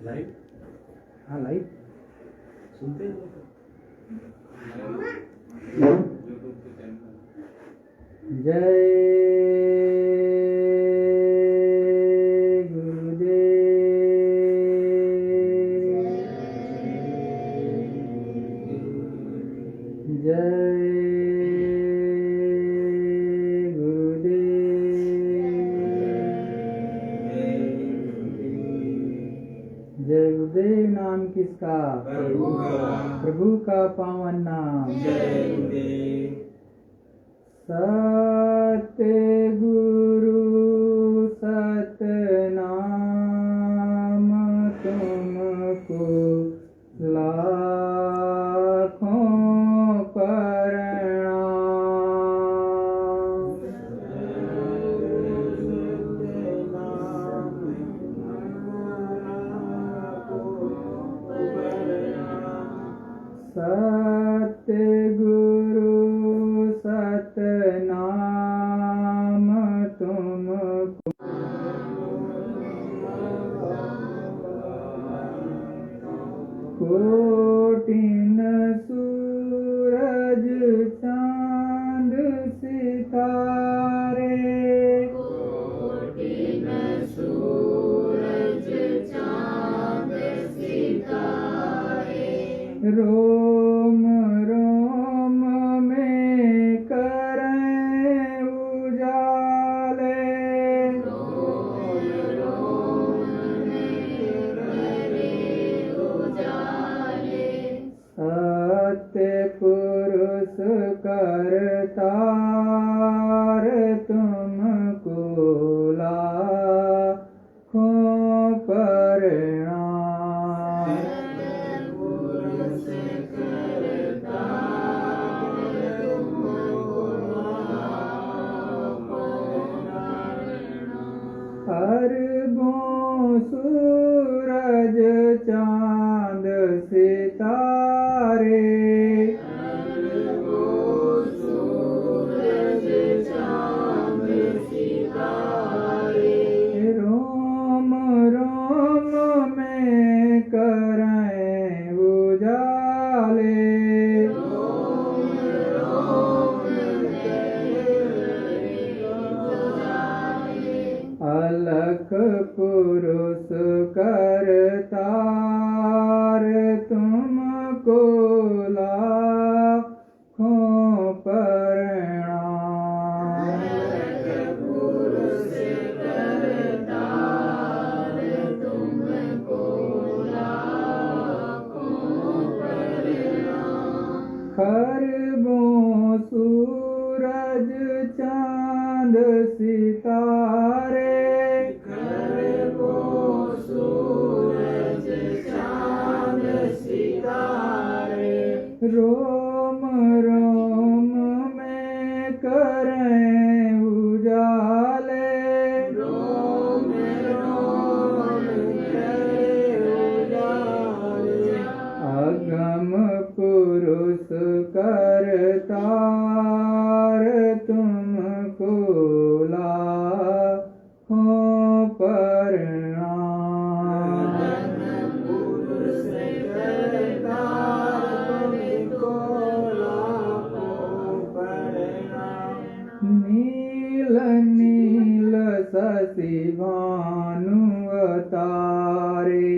Live? हाँ live सुनते हैं जय गुरुदेव जय जय गुरुदेव। नाम किसका? प्रभु का पावन नाम। सत्य गुरु सतनाम तुमको लाखों प्रणाम। सत्य गुरु सतनाम तुमको कोटिन सूरज चांद सितारे रोम रोम में करें उजाले सत्य पुरुष करतार तुमको लाखों प्रणाम। अरबों सूरज चांद सितारे रोम रोम में करें उजाले अलख पुरुष करतार तुमको लाखों प्रणाम। खरबों सूरज चांद सितारे रोम रोम में करें उजाले अगम पुरुष करतार तुमको लाखों प्रणाम। नील नील शशि भानु अवतारे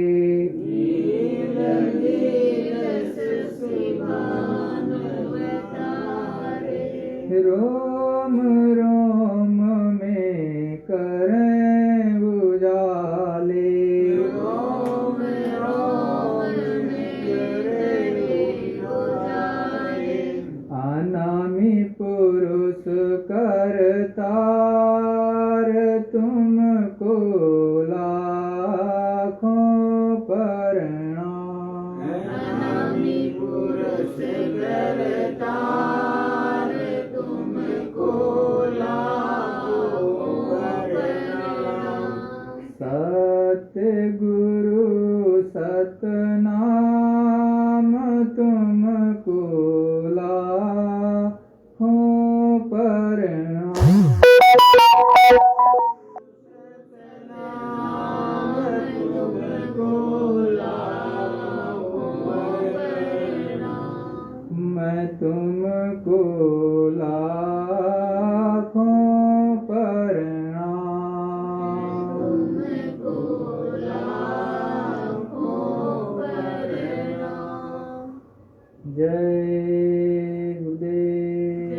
जय गुरुदेव।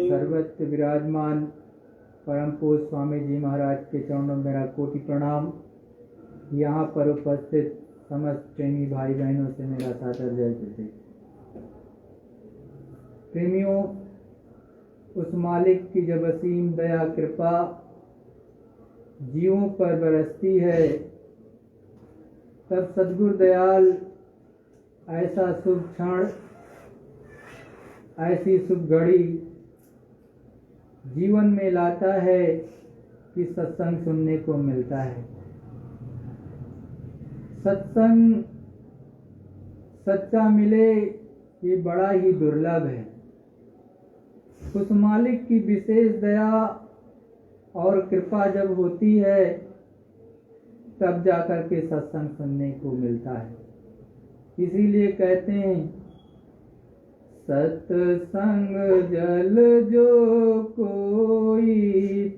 सर्वत्र विराजमान परम पूज्य स्वामी जी महाराज के चरणों में मेरा कोटि प्रणाम। यहाँ पर उपस्थित समस्त प्रेमी भाई बहनों से मेरा सादर जय गुरुदेव। प्रेमियों, उस मालिक की जब असीम दया कृपा जीवों पर बरसती है, तब सद्गुरु दयाल ऐसा शुभ क्षण, ऐसी शुभ घड़ी जीवन में लाता है कि सत्संग सुनने को मिलता है। सत्संग सच्चा मिले ये बड़ा ही दुर्लभ है। उस मालिक की विशेष दया और कृपा जब होती है, तब जाकर के सत्संग सुनने को मिलता है। इसीलिए कहते हैं, सत्संग जल जो कोई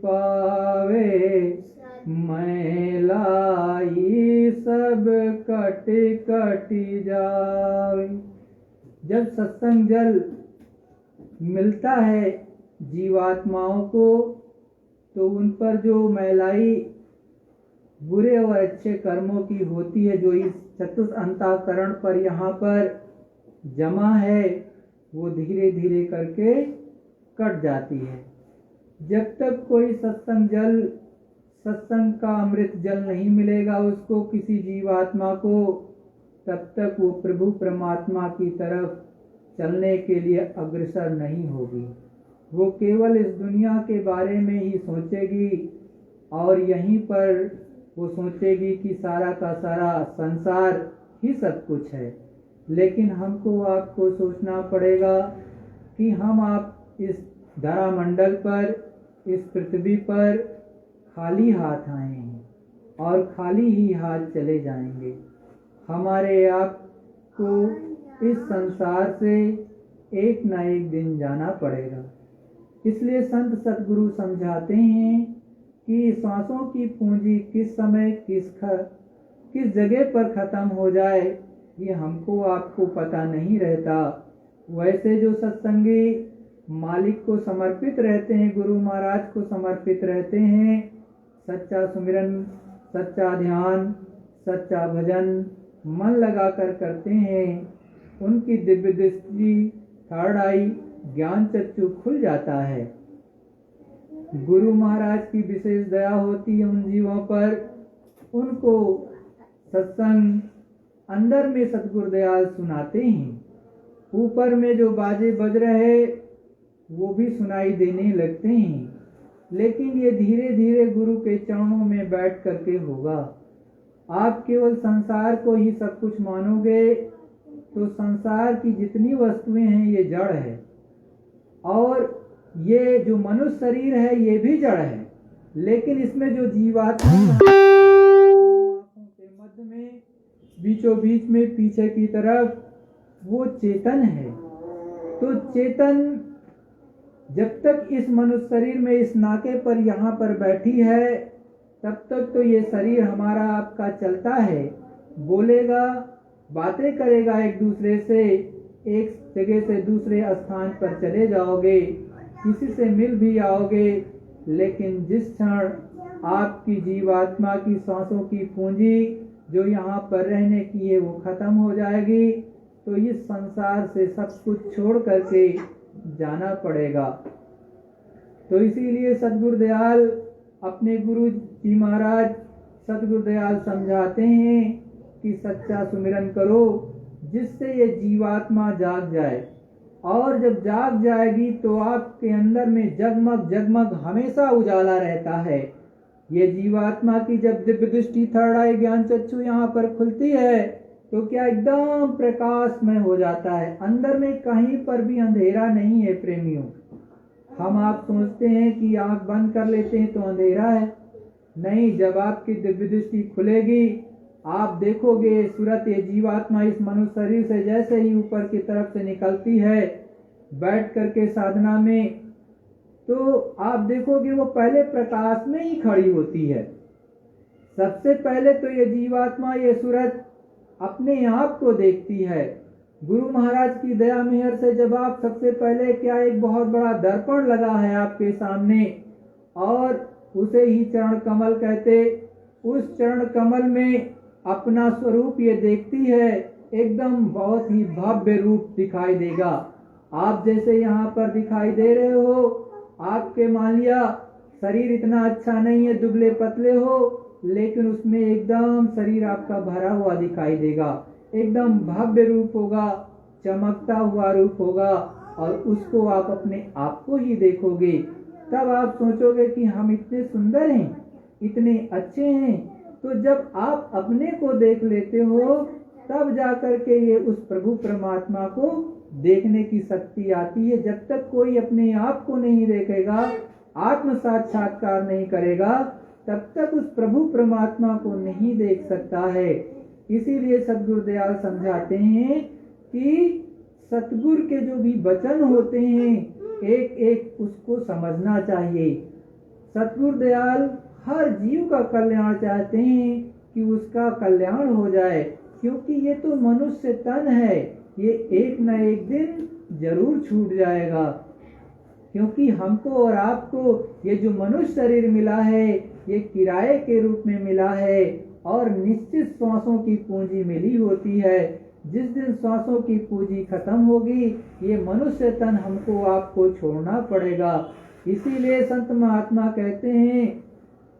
पावे, मैलाई सब कट कटी जावे। जब सत्संग जल मिलता है जीवात्माओं को, तो उन पर जो मैलाई बुरे और अच्छे कर्मों की होती है, जो इस चतुर्थ अंतःकरण पर यहाँ पर जमा है, वो धीरे धीरे करके कट जाती है। जब तक कोई सत्संग जल, सत्संग का अमृत जल नहीं मिलेगा उसको, किसी जीवात्मा को, तब तक वो प्रभु परमात्मा की तरफ चलने के लिए अग्रसर नहीं होगी। वो केवल इस दुनिया के बारे में ही सोचेगी और यहीं पर वो सोचेगी कि सारा का सारा संसार ही सब कुछ है। लेकिन हमको आपको सोचना पड़ेगा कि हम आप इस धरा मंडल पर, इस पृथ्वी पर खाली हाथ आए हैं और खाली ही हाथ चले जाएंगे। हमारे आप को इस संसार से एक न एक दिन जाना पड़ेगा। इसलिए संत सद्गुरु समझाते हैं कि सांसों की पूंजी किस समय किस जगह पर खत्म हो जाए, ये हमको आपको पता नहीं रहता। वैसे जो सत्संगी मालिक को समर्पित रहते हैं, गुरु महाराज को समर्पित रहते हैं, सच्चा सुमिरन, सच्चा ध्यान, सच्चा भजन मन लगाकर करते हैं, उनकी दिव्य दृष्टि, थर्ड आई, ज्ञान चक्षु खुल जाता है। गुरु महाराज की विशेष दया होती है उन जीवों पर। उनको सत्संग अंदर में सतगुरु दयाल सुनाते हैं, ऊपर में जो बाजे बज रहे वो भी सुनाई देने लगते हैं। लेकिन ये धीरे धीरे गुरु के चरणों में बैठ करके होगा। आप केवल संसार को ही सब कुछ मानोगे तो संसार की जितनी वस्तुएं हैं ये जड़ है, और ये जो मनुष्य शरीर है ये भी जड़ है। लेकिन इसमें जो जीवात्मा आंखों के मध्य में, बीचों बीच में, पीछे की तरफ, वो चेतन है। तो चेतन जब तक इस मनुष्य शरीर में, इस नाके पर यहाँ पर बैठी है, तब तक तो ये शरीर हमारा आपका चलता है, बोलेगा, बातें करेगा एक दूसरे से, एक जगह से दूसरे स्थान पर चले जाओगे, किसी से मिल भी आओगे। लेकिन जिस क्षण आपकी जीवात्मा की सांसों की पूंजी जो यहाँ पर रहने की है वो खत्म हो जाएगी, तो इस संसार से सब कुछ छोड़ करके जाना पड़ेगा। तो इसीलिए सद्गुरु दयाल, अपने गुरु जी महाराज सद्गुरु दयाल समझाते हैं कि सच्चा सुमिरन करो, जिससे ये जीवात्मा जाग जाए। और जब जाग जाएगी तो आपके अंदर में जगमग जगमग हमेशा उजाला रहता है। ये जीवात्मा की जब दिव्य दृष्टि, थर्ड आई, ज्ञान चक्षु यहाँ पर खुलती है तो क्या एकदम प्रकाशमय हो जाता है। अंदर में कहीं पर भी अंधेरा नहीं है। प्रेमियों, हम आप सोचते हैं कि आंख बंद कर लेते हैं तो अंधेरा है, नहीं। जब आपकी दिव्य दृष्टि खुलेगी, आप देखोगे सूरत, ये जीवात्मा इस मनुष्य शरीर से जैसे ही ऊपर की तरफ से निकलती है बैठ करके साधना में, तो आप देखोगे वो पहले प्रकाश में ही खड़ी होती है। सबसे पहले तो ये जीवात्मा, ये सूरत अपने आप को देखती है। गुरु महाराज की दया मेहर से जब आप सबसे पहले क्या एक बहुत बड़ा दर्पण लगा है आपके सामने और उसे ही चरण कमल कहते, उस चरण कमल में अपना स्वरूप ये देखती है, एकदम बहुत ही भव्य रूप दिखाई देगा। आप जैसे यहाँ पर दिखाई दे रहे हो, आपके मान लिया शरीर इतना अच्छा नहीं है, दुबले पतले हो, लेकिन उसमें एकदम शरीर आपका भरा हुआ दिखाई देगा, एकदम भव्य रूप होगा, चमकता हुआ रूप होगा और उसको आप अपने आप को ही देखोगे। तब आप सोचोगे कि हम इतने सुंदर हैं, इतने अच्छे हैं। तो जब आप अपने को देख लेते हो तब जाकर के ये उस प्रभु परमात्मा को देखने की शक्ति आती है। जब तक कोई अपने आप को नहीं देखेगा, आत्म साक्षात्कार नहीं करेगा, तब तक उस प्रभु परमात्मा को नहीं देख सकता है। इसीलिए सद्गुरुदयाल समझाते हैं कि सतगुरु के जो भी वचन होते हैं एक एक उसको समझना चाहिए। सद्गुरुदयाल हर जीव का कल्याण चाहते हैं कि उसका कल्याण हो जाए, क्योंकि ये तो मनुष्य तन है, ये एक न एक दिन जरूर छूट जाएगा। क्योंकि हमको और आपको ये जो मनुष्य शरीर मिला है ये किराए के रूप में मिला है और निश्चित श्वासों की पूंजी मिली होती है। जिस दिन श्वासों की पूंजी खत्म होगी ये मनुष्य तन हमको आपको छोड़ना पड़ेगा। इसीलिए संत महात्मा कहते हैं,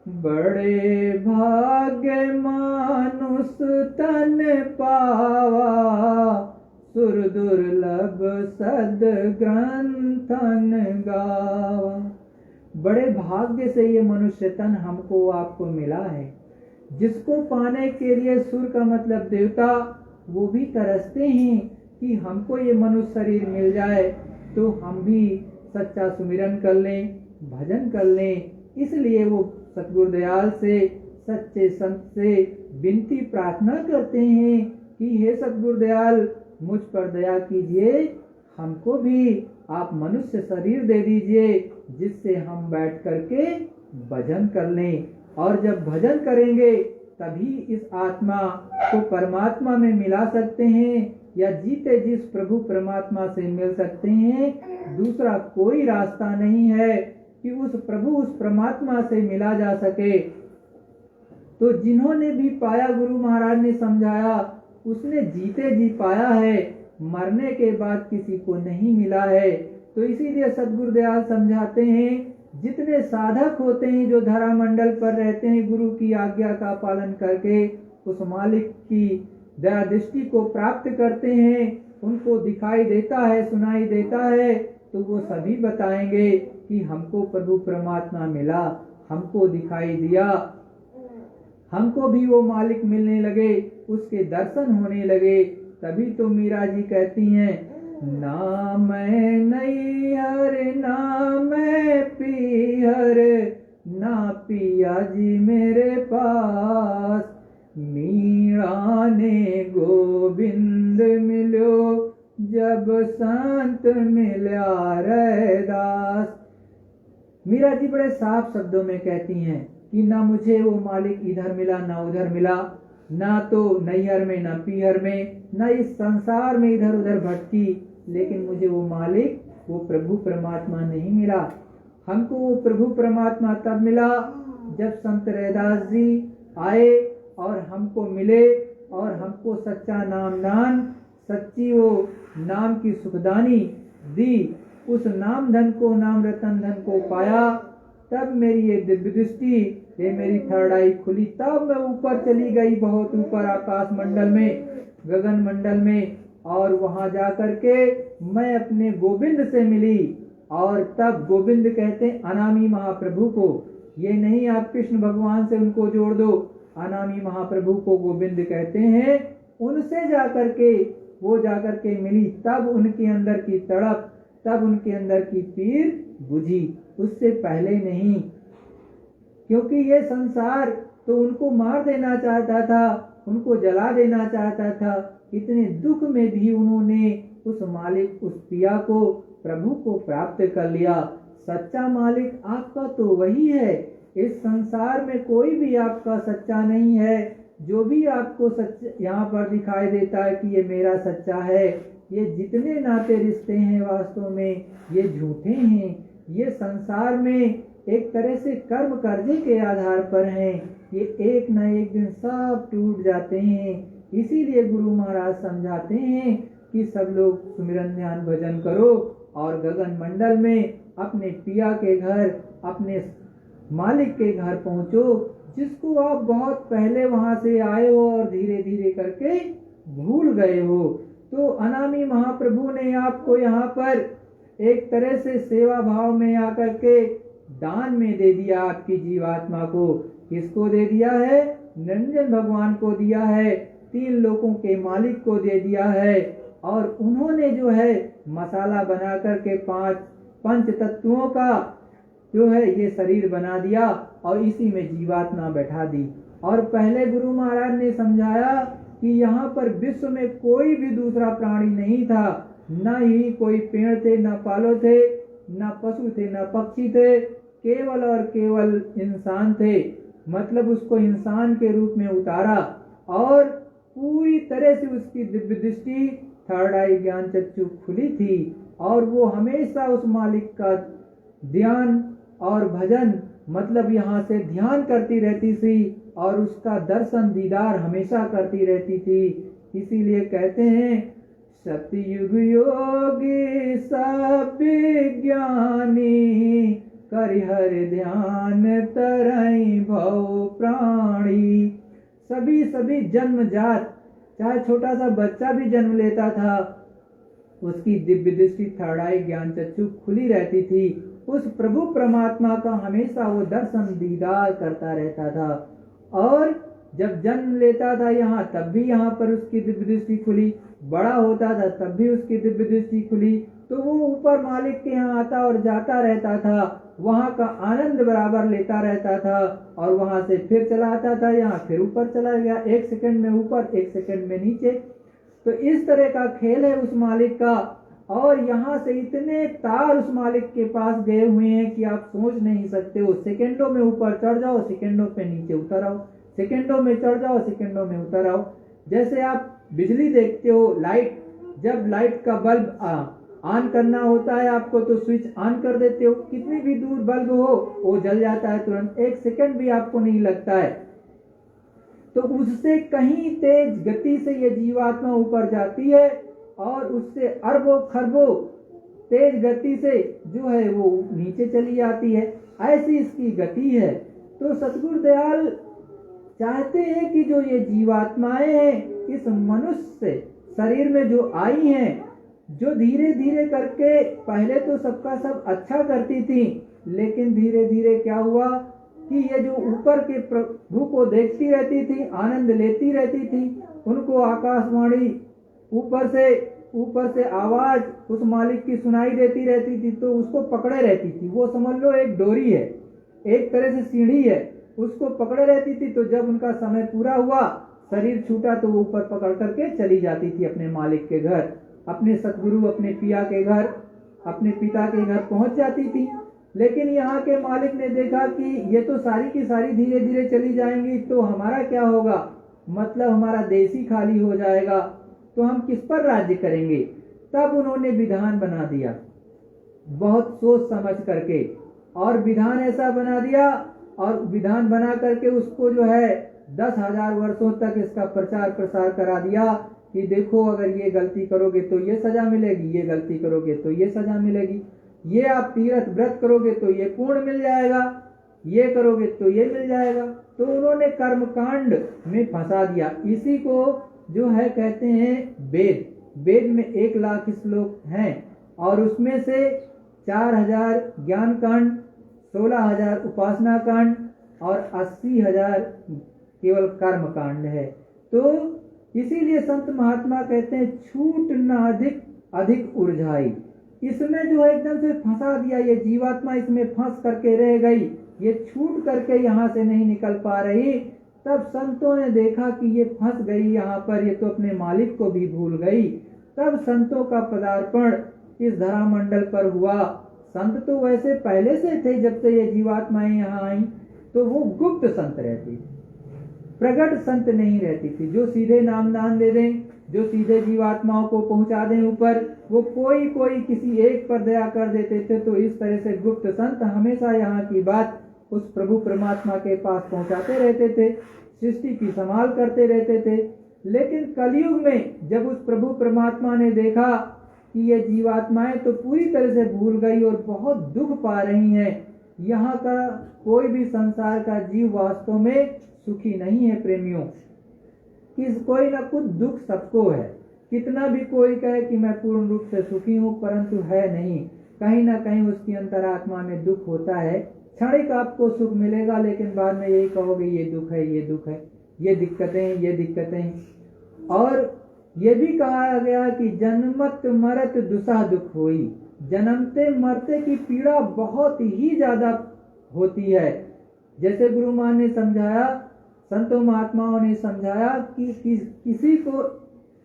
बड़े भाग्य मानुष तन पावा, सुर दुर्लभ सद ग्रंथन गावा। बड़े भाग्य से ये मनुष्य तन हमको आपको मिला है, जिसको पाने के लिए सुर का मतलब देवता वो भी तरसते हैं कि हमको ये मनुष्य शरीर मिल जाए तो हम भी सच्चा सुमिरन कर लें, भजन कर लें। इसलिए वो सतगुरुदयाल से, सच्चे संत से विनती प्रार्थना करते हैं कि हे सतगुरुदयाल मुझ पर दया कीजिए, हमको भी आप मनुष्य शरीर दे दीजिए जिससे हम बैठ करके भजन कर लें। और जब भजन करेंगे तभी इस आत्मा को परमात्मा में मिला सकते हैं या जीते जिस प्रभु परमात्मा से मिल सकते हैं। दूसरा कोई रास्ता नहीं है कि उस प्रभु उस परमात्मा से मिला जा सके। तो जिन्होंने भी पाया, गुरु महाराज ने समझाया, उसने जीते जी पाया है, मरने के बाद किसी को नहीं मिला है। तो इसीलिए सद्गुरुदयाल समझाते हैं, जितने साधक होते हैं जो धरा मंडल पर रहते हैं, गुरु की आज्ञा का पालन करके उस मालिक की दया दृष्टि को प्राप्त करते हैं, उनको दिखाई देता है, सुनाई देता है, तो वो सभी बताएंगे कि हमको प्रभु परमात्मा मिला, हमको दिखाई दिया, हमको भी वो मालिक मिलने लगे, उसके दर्शन होने लगे। तभी तो मीरा जी कहती हैं, ना मैं नैहर ना मैं पीहर, ना पिया जी मेरे पास, मीरा ने गोविंद मिलो जब संत मिल्या रैदास। मीरा जी बड़े साफ शब्दों में कहती हैं कि ना मुझे वो मालिक इधर मिला ना उधर मिला, ना तो नैहर में ना पीहर में, ना इस संसार में इधर उधर भटकी, लेकिन मुझे वो मालिक वो प्रभु परमात्मा नहीं मिला। हमको वो प्रभु परमात्मा तब मिला जब संत रैदास जी आए और हमको मिले और हमको सच्चा नाम दान, सच्ची वो नाम की सुखदानी दी। उस नाम धन को, नाम रतन धन को पाया, तब मेरी ये दिव्य दृष्टि, ये मेरी थर्ड आई खुली, तब मैं ऊपर चली गई, बहुत ऊपर आकाश मंडल में, गगन मंडल में, और वहां जाकर के मैं अपने गोविंद से मिली। और तब गोविंद कहते हैं अनामी महाप्रभु को, ये नहीं आप कृष्ण भगवान से उनको जोड़ दो, अनामी महाप्रभु को गोविंद कहते हैं। उनसे जाकर के वो जाकर के मिली, तब उनके अंदर की तड़प, तब उनके अंदर की पीर बुझी, उससे पहले नहीं। क्योंकि ये संसार तो उनको मार देना चाहता था, उनको जला देना चाहता था। इतने दुख में भी उन्होंने उस मालिक, उस पिया को, प्रभु को प्राप्त कर लिया। सच्चा मालिक आपका तो वही है, इस संसार में कोई भी आपका सच्चा नहीं है। जो भी आपको सच यहाँ पर दिखाई देता है कि ये मेरा सच्चा है, ये जितने नाते रिश्ते हैं वास्तव में ये झूठे हैं। ये संसार में एक तरह से कर्म कर्जे के आधार पर हैं। ये एक न एक दिन सब टूट जाते हैं। इसीलिए गुरु महाराज समझाते हैं कि सब लोग सुमिरन ध्यान भजन करो और गगन मंडल में अपने पिया के घर, अपने मालिक के घर पहुंचो, जिसको आप बहुत पहले वहां से आए हो और धीरे धीरे करके भूल गए हो। तो अनामी महाप्रभु ने आपको यहाँ पर एक तरह से सेवा भाव में आकर के दान में दे दिया। आपकी जीवात्मा को किसको दे दिया है? निरंजन भगवान को दिया है, 3 लोकों के मालिक को दे दिया है। और उन्होंने जो है मसाला बना करके 5 पंच तत्वों का जो है ये शरीर बना दिया और इसी में जीवात्मा बैठा दी। और पहले गुरु महाराज ने समझाया कि यहाँ पर विश्व में कोई भी दूसरा प्राणी नहीं था, न ही कोई पेड़ थे, न पालो थे, न पशु थे, न पक्षी थे, केवल और केवल इंसान थे। मतलब उसको इंसान के रूप में उतारा और पूरी तरह से उसकी दिव्य दृष्टि, थर्ड आई ज्ञान चक्षु खुली थी और वो हमेशा उस मालिक का ध्यान और भजन, मतलब यहाँ से ध्यान करती रहती थी और उसका दर्शन दीदार हमेशा करती रहती थी। इसीलिए कहते हैं सतयुग योगी सब ज्ञानी, करिहर ध्यान तरई भव प्राणी। सभी जन्मजात, चाहे छोटा सा बच्चा भी जन्म लेता था, उसकी दिव्य दृष्टि, थर्ड आई ज्ञान चक्षु खुली रहती थी। उस प्रभु परमात्मा का हमेशा वो दर्शन दीदार करता रहता था। और जब जन्म लेता था यहाँ, तब भी यहाँ पर उसकी दिव्य दृष्टि खुली, बड़ा होता था तब भी उसकी दिव्य दृष्टि खुली। तो वो ऊपर मालिक के यहाँ आता और जाता रहता था, वहाँ का आनंद बराबर लेता रहता था और वहाँ से फिर चला आता था यहाँ, फिर ऊपर चला गया, 1 सेकंड में ऊपर, 1 सेकंड में नीचे। तो इस तरह का खेल है उस मालिक का। और यहाँ से इतने तार उस मालिक के पास गए हुए हैं कि आप सोच नहीं सकते हो। सेकंडों में ऊपर चढ़ जाओ, सेकंडों पे नीचे उतर आओ, सेकंडों में चढ़ जाओ, सेकंडों में उतर आओ। जैसे आप बिजली देखते हो, लाइट, जब लाइट का बल्ब ऑन करना होता है आपको तो स्विच ऑन कर देते हो, कितनी भी दूर बल्ब हो वो जल जाता है तुरंत, 1 सेकंड भी आपको नहीं लगता है। तो उससे कहीं तेज गति से ये जीवात्मा ऊपर जाती है और उससे अरबों खरबों तेज गति से जो है वो नीचे चली जाती है। ऐसी इसकी गति है। तो सतगुरु दयाल चाहते हैं कि जो ये जीवात्माएं हैं इस मनुष्य शरीर में जो आई हैं, जो धीरे धीरे करके पहले तो सबका सब अच्छा करती थी, लेकिन धीरे धीरे क्या हुआ कि ये जो ऊपर के प्रभु को देखती रहती थी, आनंद लेती रहती थी, उनको आकाशवाणी ऊपर से आवाज उस मालिक की सुनाई देती रहती थी, तो उसको पकड़े रहती थी। वो समझ लो एक डोरी है, एक तरह से सीढ़ी है, उसको पकड़े रहती थी। तो जब उनका समय पूरा हुआ, शरीर छूटा, तो वो ऊपर पकड़ करके चली जाती थी अपने मालिक के घर, अपने सतगुरु, अपने पिया के घर, अपने पिता के घर पहुंच जाती थी। लेकिन यहाँ के मालिक ने देखा कि ये तो सारी की सारी धीरे धीरे चली जाएंगी, तो हमारा क्या होगा, मतलब हमारा देश ही खाली हो जाएगा, तो हम किस पर राज्य करेंगे। तब उन्होंने विधान बना दिया, बहुत सोच समझ करके, और विधान ऐसा बना दिया और विधान बना करके उसको जो है 10,000 वर्षों तक इसका प्रचार प्रसार करा दिया कि देखो अगर ये गलती करोगे तो ये सजा मिलेगी, ये गलती करोगे तो ये सजा मिलेगी, ये आप तीर्थ व्रत करोगे तो ये पुण्य मिल जाएगा, ये करोगे तो ये मिल जाएगा। तो उन्होंने कर्मकांड में फंसा दिया। इसी को जो है कहते हैं वेद। वेद में 1 लाख श्लोक हैं और उसमें से 4,000 ज्ञान कांड, 16,000 उपासना कांड और 80,000 केवल कर्म कांड है। तो इसीलिए संत महात्मा कहते हैं छूट न अधिक उलझाई। इसमें जो है एकदम से फंसा दिया, ये जीवात्मा इसमें फंस करके रह गई, ये छूट करके यहाँ से नहीं निकल पा रही। तब संतों ने देखा कि ये फंस गई यहाँ पर, ये तो अपने मालिक को भी भूल गई। तब संतों का पदार्पण इस धरा मंडल पर हुआ। संत तो वैसे पहले से थे, जब से ये जीवात्माएं यहाँ आई तो वो गुप्त संत रहती थी। प्रगट संत नहीं रहती थी, जो सीधे नाम दान दे दें, जो सीधे जीवात्माओं को पहुंचा दें ऊपर, वो कोई कोई किसी एक पर दया कर देते थे। तो इस तरह से गुप्त संत हमेशा यहाँ की बात उस प्रभु परमात्मा के पास पहुंचाते रहते थे, सृष्टि की संभाल करते रहते थे। लेकिन कलयुग में जब उस प्रभु परमात्मा ने देखा कि ये जीवात्माएं तो पूरी तरह से भूल गई और बहुत दुख पा रही हैं, यहाँ का कोई भी संसार का जीव वास्तव में सुखी नहीं है प्रेमियों, कोई ना कुछ दुख सबको है। कितना भी कोई कहे कि मैं पूर्ण रूप से सुखी हूँ, परंतु है नहीं, कहीं ना कहीं उसकी अंतरात्मा में दुख होता है। क्षणिक आपको सुख मिलेगा, लेकिन बाद में यही कहोगे ये दुख है, ये दुख है, ये दिक्कतें, ये दिक्कतें। और ये भी कहा गया कि जन्मत मरत दुसह दुख होई, जन्मते मरते की पीड़ा बहुत ही ज्यादा होती है। जैसे गुरु मान ने समझाया, संतों महात्माओं ने समझाया कि किसी को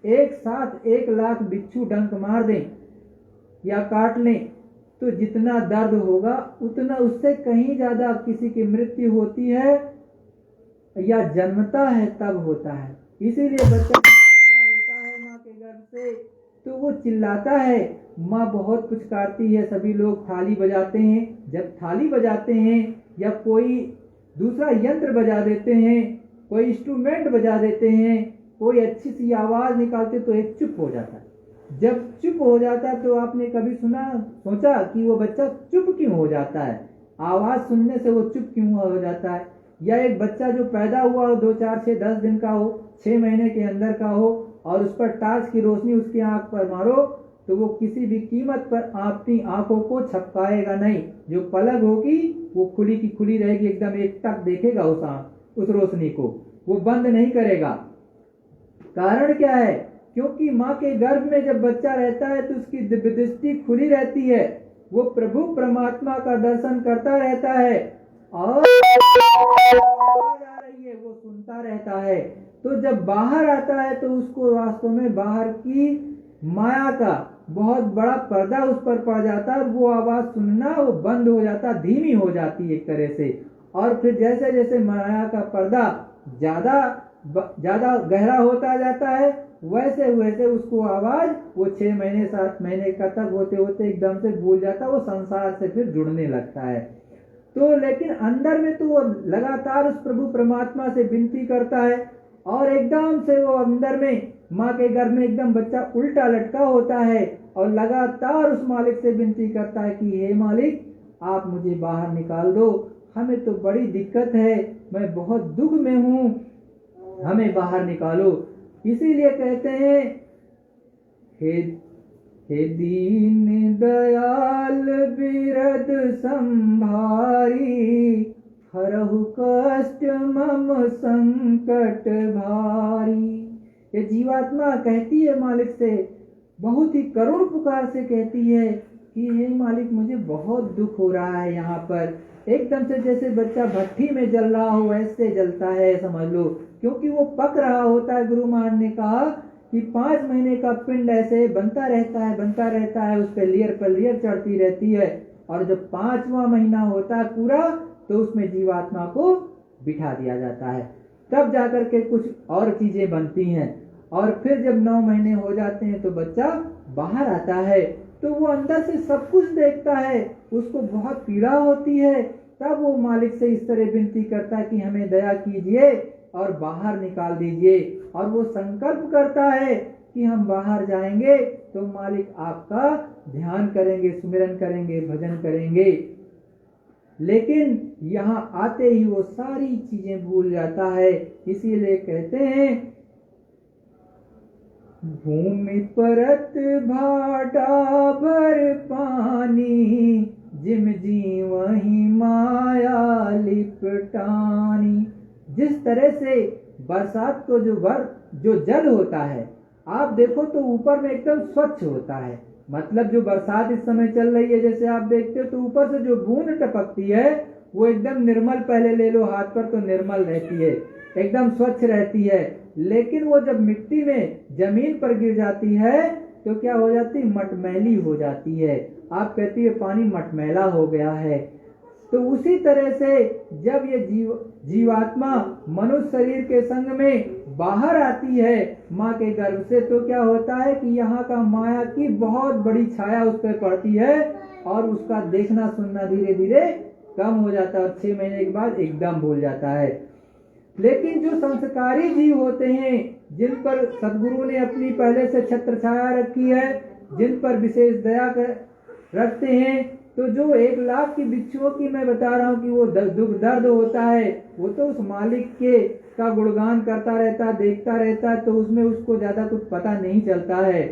एक साथ 1 लाख बिच्छू डंक मार दें या काट लें तो जितना दर्द होगा उतना उससे कहीं ज्यादा किसी की मृत्यु होती है या जन्मता है तब होता है। इसीलिए बच्चा पैदा होता है माँ के गर्भ से तो वो चिल्लाता है, माँ बहुत पुचकारती है, सभी लोग थाली बजाते हैं। जब थाली बजाते हैं या कोई दूसरा यंत्र बजा देते हैं, कोई इंस्ट्रूमेंट बजा देते हैं, कोई अच्छी सी आवाज निकालते तो एक चुप हो जाता है। जब चुप हो जाता है तो आपने कभी सोचा कि वो बच्चा चुप क्यों हो जाता है, आवाज सुनने से वो चुप क्यों हो जाता है? या एक बच्चा जो पैदा हुआ हो 2, 4, 6, 10 दिन का हो, 6 महीने के अंदर का हो और उस पर टार्च की रोशनी उसकी आंख पर मारो तो वो किसी भी कीमत पर अपनी आंखों को छपकाएगा नहीं। जो पलक होगी वो खुली की खुली रहेगी, एकदम एक टक देखेगा उस रोशनी को, वो बंद नहीं करेगा। कारण क्या है? क्योंकि माँ के गर्भ में जब बच्चा रहता है तो उसकी दिव्य दृष्टि खुली रहती है, वो प्रभु परमात्मा का दर्शन करता रहता है और आवाज आ रही है वो सुनता रहता है। तो जब बाहर आता है तो उसको वास्तव में बाहर की माया का बहुत बड़ा पर्दा उस पर पड़ जाता है, वो आवाज सुनना वो बंद हो जाता, धीमी हो जाती एक तरह से। और फिर जैसे जैसे माया का पर्दा ज्यादा गहरा होता जाता है वैसे वैसे उसको आवाज वो 6 महीने 7 महीने का तक होते होते एकदम से भूल जाता, वो संसार से फिर जुड़ने लगता है। तो लेकिन अंदर में तो वो लगातार उस प्रभु परमात्मा से विनती करता है और एकदम से वो अंदर में माँ के गर्भ में एकदम बच्चा उल्टा लटका होता है और लगातार उस मालिक से विनती करता है कि हे मालिक आप मुझे बाहर निकाल दो, हमें तो बड़ी दिक्कत है, मैं बहुत दुख में हूँ, हमें बाहर निकालो। इसीलिए कहते हैं हे दीन दयाल बिरद संभारी, हरहु कष्ट मम संकट भारी। ये जीवात्मा कहती है मालिक से, बहुत ही करुण पुकार से कहती है कि हे मालिक मुझे बहुत दुख हो रहा है यहाँ पर। एकदम से जैसे बच्चा भट्ठी में जल रहा हो वैसे जलता है समझ लो, क्योंकि वो पक रहा होता है। गुरु महाराज ने कहा कि 5 महीने का पिंड ऐसे बनता रहता है, उस पर लेयर चढ़ती रहती है और जब 5वां महीना होता है पूरा तो उसमें जीवात्मा को बिठा दिया जाता है, तब जाकर के कुछ और चीजें बनती हैं। और फिर जब 9 महीने हो जाते हैं तो बच्चा बाहर आता है तो वो अंदर से सब कुछ देखता है, उसको बहुत पीड़ा होती है। तब वो मालिक से इस तरह विनती करता है कि हमें दया कीजिए और बाहर निकाल दीजिए। और वो संकल्प करता है कि हम बाहर जाएंगे तो मालिक आपका ध्यान करेंगे, सुमिरन करेंगे, भजन करेंगे। लेकिन यहाँ आते ही वो सारी चीजें भूल जाता है। इसीलिए कहते हैं भूमि परत भाटा भर पानी, जिम जीवहि माया लिपटानी। जिस तरह से बरसात को जो जल होता है आप देखो तो ऊपर में एकदम स्वच्छ होता है, मतलब जो बरसात इस समय चल रही है जैसे आप देखते हो तो ऊपर से जो बूंद टपकती है वो एकदम निर्मल, पहले ले लो हाथ पर तो निर्मल रहती है, एकदम स्वच्छ रहती है। लेकिन वो जब मिट्टी में जमीन पर गिर जाती है तो क्या हो जाती है? मटमैली हो जाती है। आप कहती है पानी मटमैला हो गया है। तो उसी तरह से जब ये जीवात्मा मनुष्य शरीर के संग में बाहर आती है माँ के गर्भ से, तो क्या होता है कि यहाँ का माया की बहुत बड़ी छाया उस पर पड़ती है और उसका देखना सुनना धीरे धीरे कम हो जाता है और 6 महीने के बाद एकदम भूल जाता है। लेकिन जो संस्कारी जीव होते हैं, जिन पर सदगुरु ने अपनी पहले से छत्र छाया रखी है, जिन पर विशेष दया रखते हैं, तो जो 1 लाख की बिच्छुओं की मैं बता रहा हूँ कि वो दुख दर्द होता है, वो तो उस मालिक के का गुणगान करता रहता, देखता रहता, तो उसमें उसको ज्यादा कुछ पता नहीं चलता है।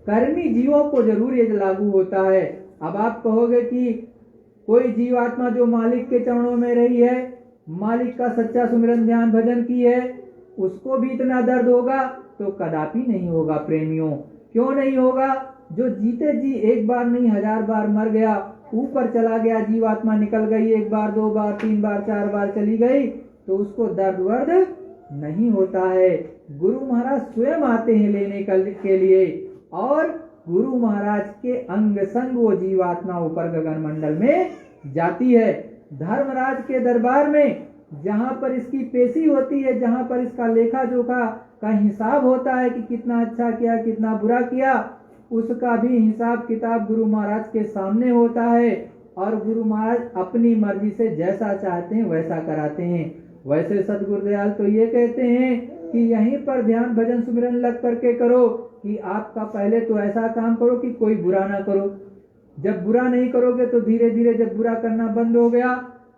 कर्मी जीवों को जरूर ये लागू होता है। अब आप कहोगे कि कोई जीवात्मा जो मालिक के चरणों में रही है, मालिक का सच्चा सुमिरन ध्यान भजन की है, उसको भी इतना दर्द होगा? तो कदापि नहीं होगा प्रेमियों। क्यों नहीं होगा? जो जीते जी 1 बार नहीं 1000 बार मर गया, ऊपर चला गया, जीवात्मा निकल गई, 1 बार 2 बार 3 बार 4 बार चली गई, तो उसको दर्द वर्द नहीं होता है। गुरु महाराज स्वयं आते हैं लेने के लिए और गुरु महाराज के अंग संग वो जीवात्मा ऊपर गगन मंडल में जाती है। धर्मराज के दरबार में जहां पर इसकी पेशी होती है, जहां पर इसका लेखा जोखा का हिसाब होता है कि कितना अच्छा किया कितना बुरा किया, उसका भी हिसाब किताब गुरु महाराज के सामने होता है और गुरु महाराज अपनी मर्जी से जैसा चाहते हैं वैसा कराते हैं। वैसे सतगुरुदयाल तो ये कहते हैं कि यहीं पर ध्यान भजन सुमिरन लग करके करो कि आपका पहले तो ऐसा काम करो कि कोई बुरा ना करो। जब बुरा नहीं करोगे तो धीरे धीरे जब बुरा करना बंद हो गया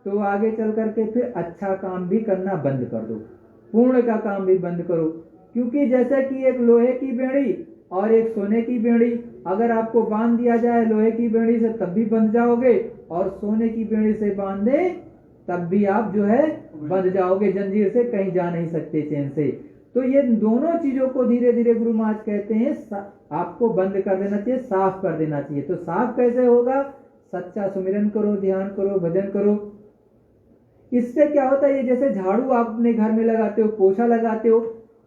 तो आगे चल करके फिर अच्छा काम भी करना बंद कर दो, पुण्य का काम भी बंद करो। क्योंकि जैसे कि एक लोहे की बेड़ी और एक सोने की बेड़ी, अगर आपको बांध दिया जाए लोहे की बेड़ी से तब भी बंध जाओगे और सोने की बेड़ी से बांध दे तब भी आप जो है बंध जाओगे, जंजीर से कहीं जा नहीं सकते चैन से। तो ये दोनों चीजों को धीरे धीरे गुरु महाराज कहते हैं आपको बंद कर देना चाहिए, साफ कर देना चाहिए। तो साफ कैसे होगा? सच्चा सुमिरन करो, ध्यान करो, भजन करो। इससे क्या होता है, ये जैसे झाड़ू आप अपने घर में लगाते हो, पोछा लगाते हो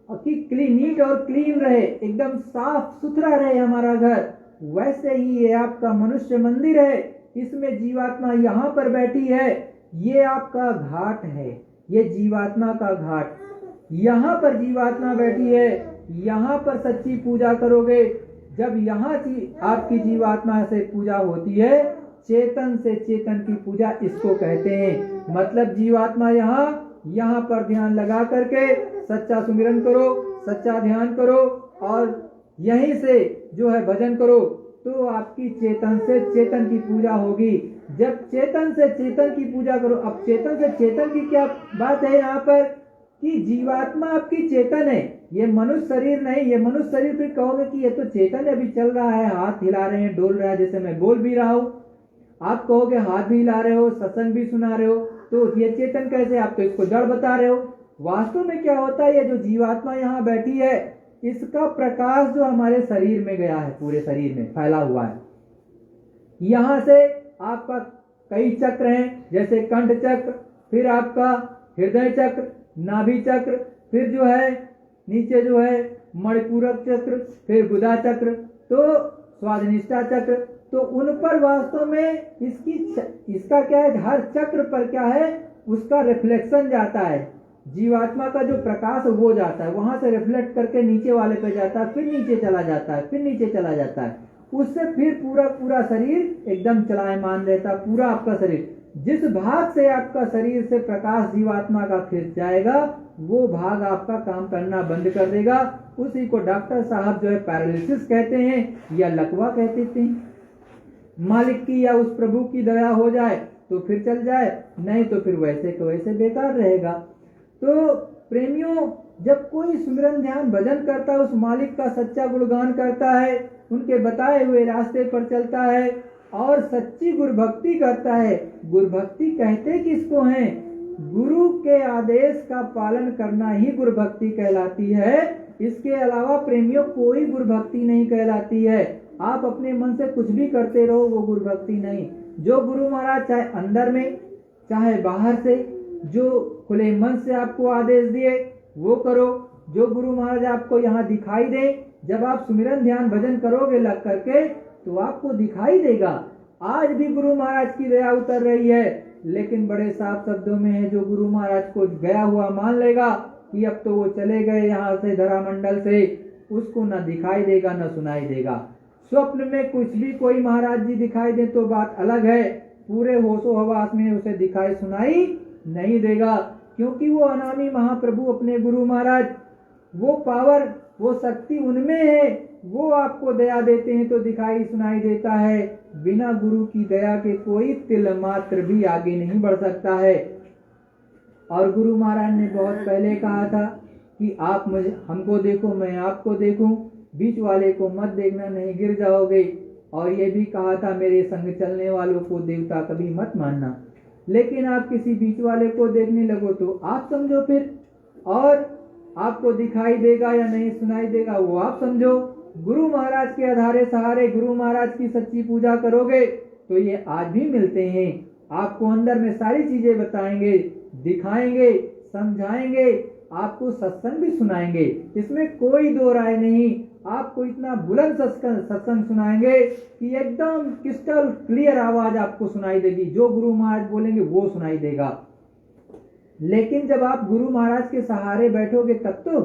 कि क्लीन नीट और क्लीन रहे, एकदम साफ सुथरा रहे हमारा घर, वैसे ही ये आपका मनुष्य मंदिर है। इसमें जीवात्मा यहाँ पर बैठी है, ये आपका घाट है, ये जीवात्मा का घाट। यहाँ पर जीवात्मा बैठी है, यहाँ पर सच्ची पूजा करोगे। जब यहाँ आपकी जीवात्मा से पूजा होती है, चेतन से चेतन की पूजा इसको कहते हैं। मतलब जीवात्मा यहाँ पर ध्यान लगा करके सच्चा सुमिरन करो, सच्चा ध्यान करो और यहीं से जो है भजन करो, तो आपकी चेतन से चेतन की पूजा होगी। जब चेतन से चेतन की पूजा करो, अब चेतन से चेतन की क्या बात है यहाँ पर कि जीवात्मा आपकी चेतन है, ये मनुष्य शरीर नहीं। ये मनुष्य शरीर फिर कहोगे कि ये तो चेतन है, अभी चल रहा है, हाथ हिला रहे हैं, डोल रहा है, जैसे मैं बोल भी रहा हूँ। आप कहोगे हाथ भी हिला रहे हो, सत्संग भी सुना रहे हो, तो ये चेतन कैसे? आप तो इसको जड़ बता रहे हो। वास्तव में क्या होता है, ये जो जीवात्मा यहाँ बैठी है, इसका प्रकाश जो हमारे शरीर में गया है, पूरे शरीर में फैला हुआ है। यहाँ से आपका कई चक्र हैं, जैसे कंठ चक्र, फिर आपका हृदय चक्र, नाभि चक्र, फिर जो है नीचे जो है मणिपूरक चक्र, फिर गुदा चक्र, तो स्वादिष्ठा चक्र। तो उन पर वास्तव में इसका क्या है, हर चक्र पर क्या है, उसका रिफ्लेक्शन जाता है, जीवात्मा का जो प्रकाश वो जाता है, वहां से रिफ्लेक्ट करके नीचे वाले पे जाता है, फिर नीचे चला जाता है, फिर नीचे चला जाता है। उससे फिर पूरा शरीर एकदम चलायमान रहता है। पूरा आपका शरीर, जिस भाग से आपका शरीर से प्रकाश जीवात्मा का खिंच जाएगा, वो भाग आपका काम करना बंद कर देगा। उसी को डॉक्टर साहब जो है पैरालिसिस कहते हैं या लकवा कहते थे। मालिक की या उस प्रभु की दया हो जाए तो फिर चल जाए, नहीं तो फिर वैसे को वैसे बेकार रहेगा। तो प्रेमियों, जब कोई सुमिरन ध्यान भजन करता है, उस मालिक का सच्चा गुणगान करता है, उनके बताए हुए रास्ते पर चलता है और सच्ची गुरु भक्ति करता है। गुरु भक्ति कहते किसको हैं? गुरु के आदेश का पालन करना ही गुरु भक्ति कहलाती है। इसके अलावा प्रेमियों कोई गुरु भक्ति नहीं कहलाती है। आप अपने मन से कुछ भी करते रहो, वो गुरु भक्ति नहीं। जो गुरु महाराज चाहे अंदर में चाहे बाहर से, जो खुले मन से आपको आदेश दिए वो करो। जो गुरु महाराज आपको यहाँ दिखाई दे, जब आप सुमिरन ध्यान भजन करोगे लग करके, तो आपको दिखाई देगा आज भी गुरु महाराज की दया उतर रही है, लेकिन बड़े साफ शब्दों में है, जो गुरु महाराज को गया हुआ मान लेगा कि अब तो वो चले गए यहाँ से धरामंडल से, उसको न दिखाई देगा न सुनाई देगा। स्वप्न में कुछ भी कोई महाराज जी दिखाई दे तो बात अलग है, पूरे होशो हवास में उसे दिखाई सुनाई नहीं देगा, क्योंकि वो अनामी महाप्रभु अपने गुरु महाराज, वो पावर, वो शक्ति उनमें है, वो आपको दया देते हैं तो दिखाई सुनाई देता है। बिना गुरु की दया के कोई तिल मात्र भी आगे नहीं बढ़ सकता है। और गुरु महाराज ने बहुत पहले कहा था कि आप मुझे हमको देखो, मैं आपको देखूं, बीच वाले को मत देखना, नहीं गिर जाओगे। और ये भी कहा था मेरे संग चलने वालों को देवता कभी मत मानना। लेकिन आप किसी बीच वाले को देखने लगो तो आप समझो फिर, और आपको दिखाई देगा या नहीं सुनाई देगा वो आप समझो। गुरु महाराज के आधारे सहारे गुरु महाराज की सच्ची पूजा करोगे तो ये आज भी मिलते हैं। आपको अंदर में सारी चीजें बताएंगे, दिखाएंगे, समझाएंगे, आपको सत्संग भी सुनाएंगे, इसमें कोई दो राय नहीं। आपको इतना बुलंद सत्संग सुनाएंगे कि एकदम क्रिस्टल क्लियर आवाज आपको सुनाई देगी, जो गुरु महाराज बोलेंगे वो सुनाई देगा। लेकिन जब आप गुरु महाराज के सहारे बैठोगे तब तो,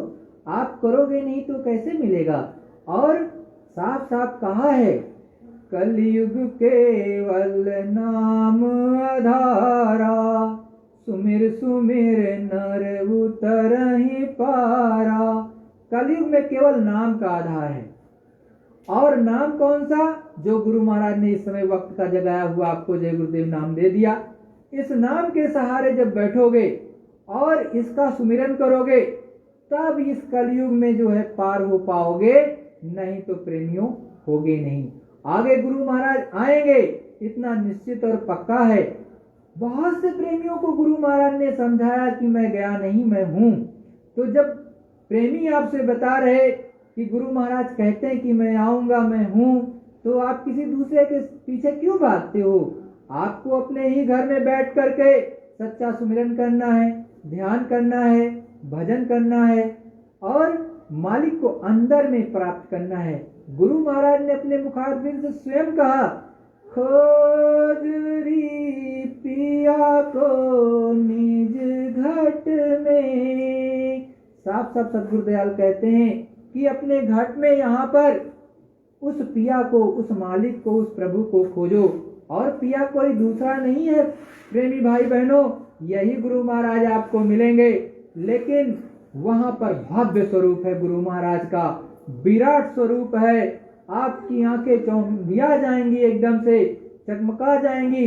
आप करोगे नहीं तो कैसे मिलेगा। और साफ साफ कहा है, कलयुग केवल नाम आधारा, सुमिर सुमिर नर उतरहि पारा। कलयुग में केवल नाम का आधार है। और नाम कौन सा? जो गुरु महाराज ने इस समय वक्त का जगाया हुआ आपको जय गुरुदेव नाम दे दिया। इस नाम के सहारे जब बैठोगे और इसका सुमिरन करोगे तब इस कलयुग में जो है पार हो पाओगे, नहीं तो प्रेमियों होगे नहीं। आगे गुरु महाराज आएंगे, इतना निश्चित और पक्का है। बहुत से प्रेमियों को गुरु महाराज ने समझाया कि मैं गया नहीं, मैं हूं। तो जब प्रेमी आपसे बता रहे कि गुरु महाराज कहते हैं कि मैं आऊंगा, मैं हूं, तो आप किसी दूसरे के पीछे क्यों भागते हो? आपको अपने ही घर में बैठ करके सच्चा सुमिरन करना है, ध्यान करना है, भजन करना है और मालिक को अंदर में प्राप्त करना है। गुरु महाराज ने अपने मुखारबिंद से स्वयं कहा, खोज री पिया को निज घट में। साफ साफ सदगुरु दयाल कहते हैं कि अपने घट में यहाँ पर उस पिया को, उस मालिक को, उस प्रभु को खोजो। और पिया कोई दूसरा नहीं है प्रेमी भाई बहनों, यही गुरु महाराज आपको मिलेंगे। लेकिन वहां पर भव्य स्वरूप है गुरु महाराज का, विराट स्वरूप है। आपकी आंखें चौंधिया जाएंगी, एकदम से चकमका जाएंगी,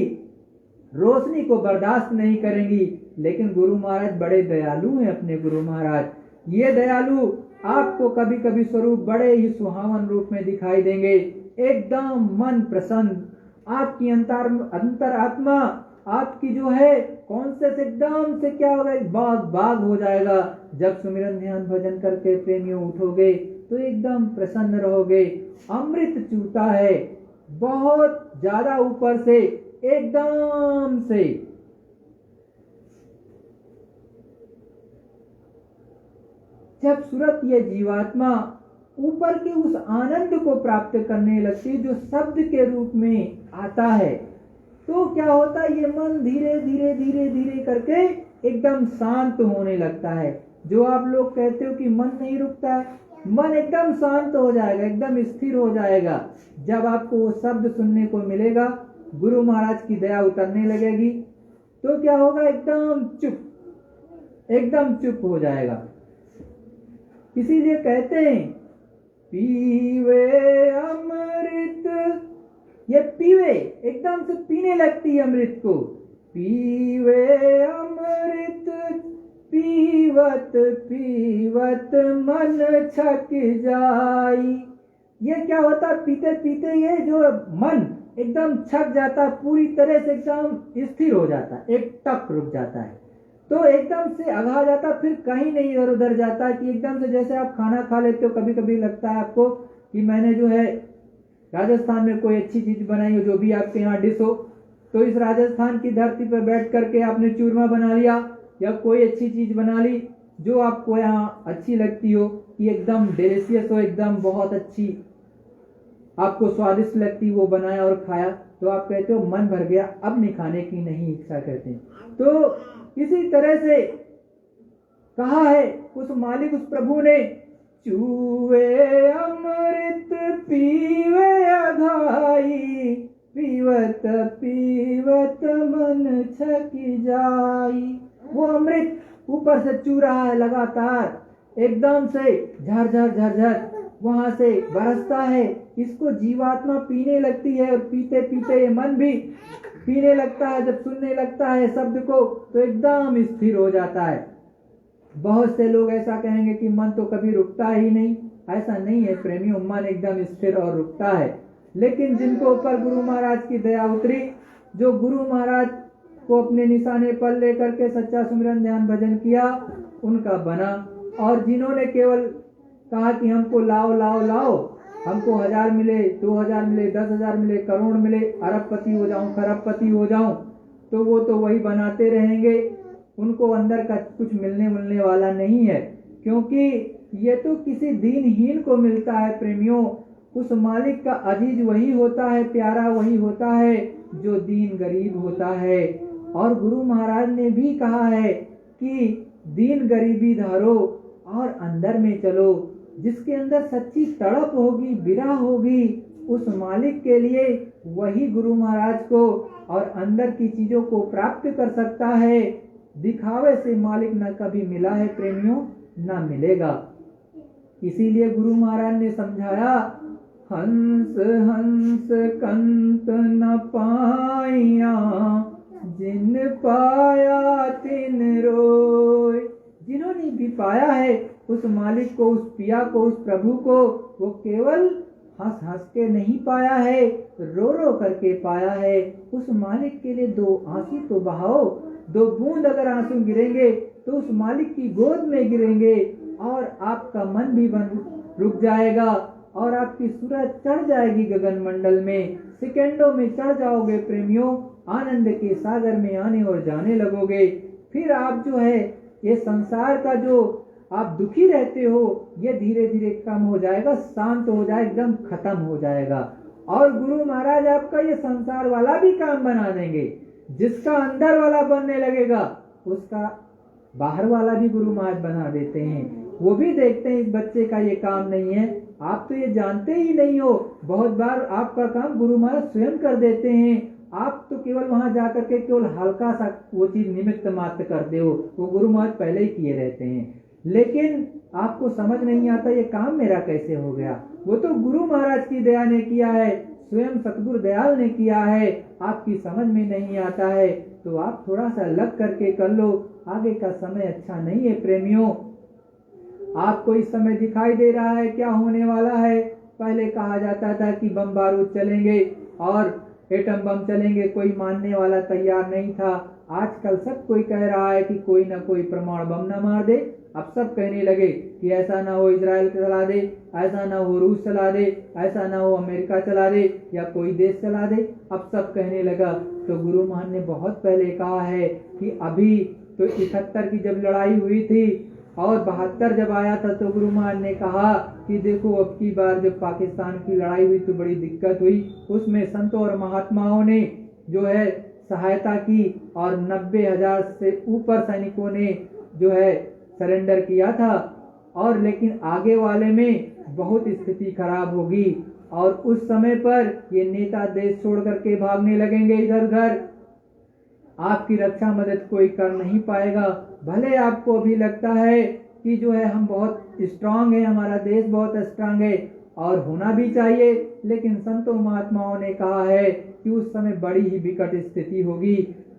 रोशनी को बर्दाश्त नहीं करेंगी। लेकिन गुरु महाराज बड़े दयालु हैं। अपने गुरु महाराज ये दयालु आपको कभी कभी स्वरूप बड़े ही सुहावन रूप में दिखाई देंगे। एकदम मन प्रसन्न, आपकी अंतर आत्मा, आपकी जो है कॉन्शियस एकदम से क्या होगा, बाग बाग हो जाएगा। जब सुमिरन ध्यान भजन करके प्रेमियों उठोगे तो एकदम प्रसन्न रहोगे। अमृत चूता है बहुत ज्यादा ऊपर से, एकदम से। जब सूरत ये जीवात्मा ऊपर के उस आनंद को प्राप्त करने लगती है जो शब्द के रूप में आता है, तो क्या होता है, ये मन धीरे धीरे धीरे धीरे करके एकदम शांत होने लगता है। जो आप लोग कहते हो कि मन नहीं रुकता है, मन एकदम शांत हो जाएगा, एकदम स्थिर हो जाएगा। जब आपको वो शब्द सुनने को मिलेगा, गुरु महाराज की दया उतरने लगेगी, तो क्या होगा, एकदम चुप, एकदम चुप हो जाएगा। इसीलिए कहते हैं पीवे अमृत, ये पीवे एकदम से पीने लगती है अमृत को। पीवे अमृत पीवत पीवत मन छक जाई। ये क्या होता है, पीते पीते ये जो मन एकदम छक जाता, पूरी तरह से एकदम स्थिर हो जाता, एक टक रुक जाता है, तो एकदम से अघा जाता, फिर कहीं नहीं इधर उधर जाता। कि एकदम से जैसे आप खाना खा लेते हो, कभी कभी लगता है आपको कि मैंने जो है राजस्थान में कोई अच्छी चीज बनाई हो, जो भी आपके यहाँ डिश हो, तो इस राजस्थान की धरती पर बैठ करके आपने चूरमा बना लिया या कोई अच्छी चीज बना ली जो आपको यहाँ अच्छी लगती हो, कि एकदम डिलीशियस हो, एकदम बहुत अच्छी, आपको स्वादिष्ट लगती वो बनाया और खाया तो आप कहते हो मन भर गया, अब नहीं खाने की नहीं इच्छा करते हैं। तो इसी तरह से कहा है उस मालिक उस प्रभु ने, चूवे अमृत पीवे अघाई, पीवत पीवत मन छकी जाई। वो अमृत ऊपर से चू रहा है लगातार, एकदम से झरझर झरझर वहां से बरसता है। इसको जीवात्मा पीने लगती है और पीते पीते ये मन भी पीने लगता है। जब सुनने लगता है शब्द को तो एकदम स्थिर हो जाता है। बहुत से लोग ऐसा कहेंगे कि मन तो कभी रुकता ही नहीं। ऐसा नहीं है प्रेमियों, मन एकदम स्थिर और रुकता है। लेकिन जिनको ऊपर गुरु महाराज की दया उतरी, जो गुरु महाराज को अपने निशाने पर लेकर के सच्चा सुमिरन ध्यान भजन किया, उनका बना। और जिन्होंने केवल कहा कि हमको लाओ लाओ लाओ, हमको 1000 मिले, 2000 मिले, 10,000 मिले, करोड़ मिले, अरबपति हो जाऊं, खरबपति हो जाऊं, तो वो तो वही बनाते रहेंगे। उनको अंदर का कुछ मिलने वाला नहीं है, क्योंकि ये तो किसी दीनहीन को मिलता है प्रेमियों। उस मालिक का अजीज वही होता है, प्यारा वही होता है जो दीन गरीब होता है। और गुरु महाराज ने भी कहा है कि दीन गरीबी धारो और अंदर में चलो। जिसके अंदर सच्ची तड़प होगी, विरह होगी, उस मालिक के लिए वही गुरु महाराज को और अंदर की चीजों को प्राप्त कर सकता है। दिखावे से मालिक न कभी मिला है प्रेमियों, न मिलेगा। इसीलिए गुरु महाराज ने समझाया, हंस हंस कंत न पाया, जिन पाया तिन रोय। जिन्होंने भी पाया है उस मालिक को, उस पिया को, उस प्रभु को, वो केवल हंस हंस के नहीं पाया है, रो रो करके पाया है। उस मालिक के लिए 2 आंसू तो बहाओ। 2 बूंद अगर आंसू गिरेंगे तो उस मालिक की गोद में गिरेंगे और आपका मन भी रुक जाएगा और आपकी सूरज चढ़ जाएगी गगन मंडल में। सेकंडों में चढ़ जाओगे प्रेमियों, आनंद के सागर में आने और जाने लगोगे। फिर आप जो है ये संसार का जो आप दुखी रहते हो, ये धीरे धीरे कम हो जाएगा, शांत हो जाए, एकदम खत्म हो जाएगा। और गुरु महाराज आपका ये संसार वाला भी काम बना देंगे। जिसका अंदर वाला बनने लगेगा उसका बाहर वाला भी गुरु महाराज बना देते हैं। वो भी देखते हैं इस बच्चे का ये काम नहीं है, आप तो ये जानते ही नहीं हो। बहुत बार आपका काम गुरु महाराज स्वयं कर देते हैं। आप तो केवल वहां जाकर के केवल हल्का सा वो चीज निमित्त मात्र करते हो, वो गुरु महाराज पहले ही किए रहते हैं। लेकिन आपको समझ नहीं आता ये काम मेरा कैसे हो गया। वो तो गुरु महाराज की दया ने किया है, स्वयं सतगुरु दयाल ने किया है। आपकी समझ में नहीं आता है तो आप थोड़ा सा लग करके कर लो। आगे का समय अच्छा नहीं है प्रेमियों। आपको इस समय दिखाई दे रहा है क्या होने वाला है। पहले कहा जाता था कि बम बारूद चलेंगे और एटम बम चलेंगे, कोई मानने वाला तैयार नहीं था। आजकल सब कोई कह रहा है कि कोई ना कोई परमाणु बम न मार दे। अब सब कहने लगे कि ऐसा ना हो इजराइल चला दे, ऐसा ना हो रूस चला दे, ऐसा ना हो अमेरिका चला दे या कोई देश चला दे। अब सब कहने लगा। तो गुरु महाराज ने बहुत पहले कहा है कि अभी तो 71 की जब लड़ाई हुई थी और 72 जब आया था तो गुरु महाराज ने कहा कि देखो अब की बार जब पाकिस्तान की लड़ाई हुई तो बड़ी दिक्कत हुई। उसमें संतों और महात्माओं ने जो है सहायता की और 90,000 से ऊपर सैनिकों ने जो है सरेंडर किया था। और लेकिन आगे वाले में बहुत स्थिति खराब होगी और उस समय पर ये नेता देश छोड़ करके भागने लगेंगे इधर उधर। आपकी रक्षा मदद कोई कर नहीं पाएगा। भले आपको अभी लगता है कि जो है हम बहुत स्ट्रांग है, हमारा देश बहुत स्ट्रांग है और होना भी चाहिए, लेकिन संतों महात्माओं ने कहा है कि उस समय बड़ी ही विकट स्थिति होगी।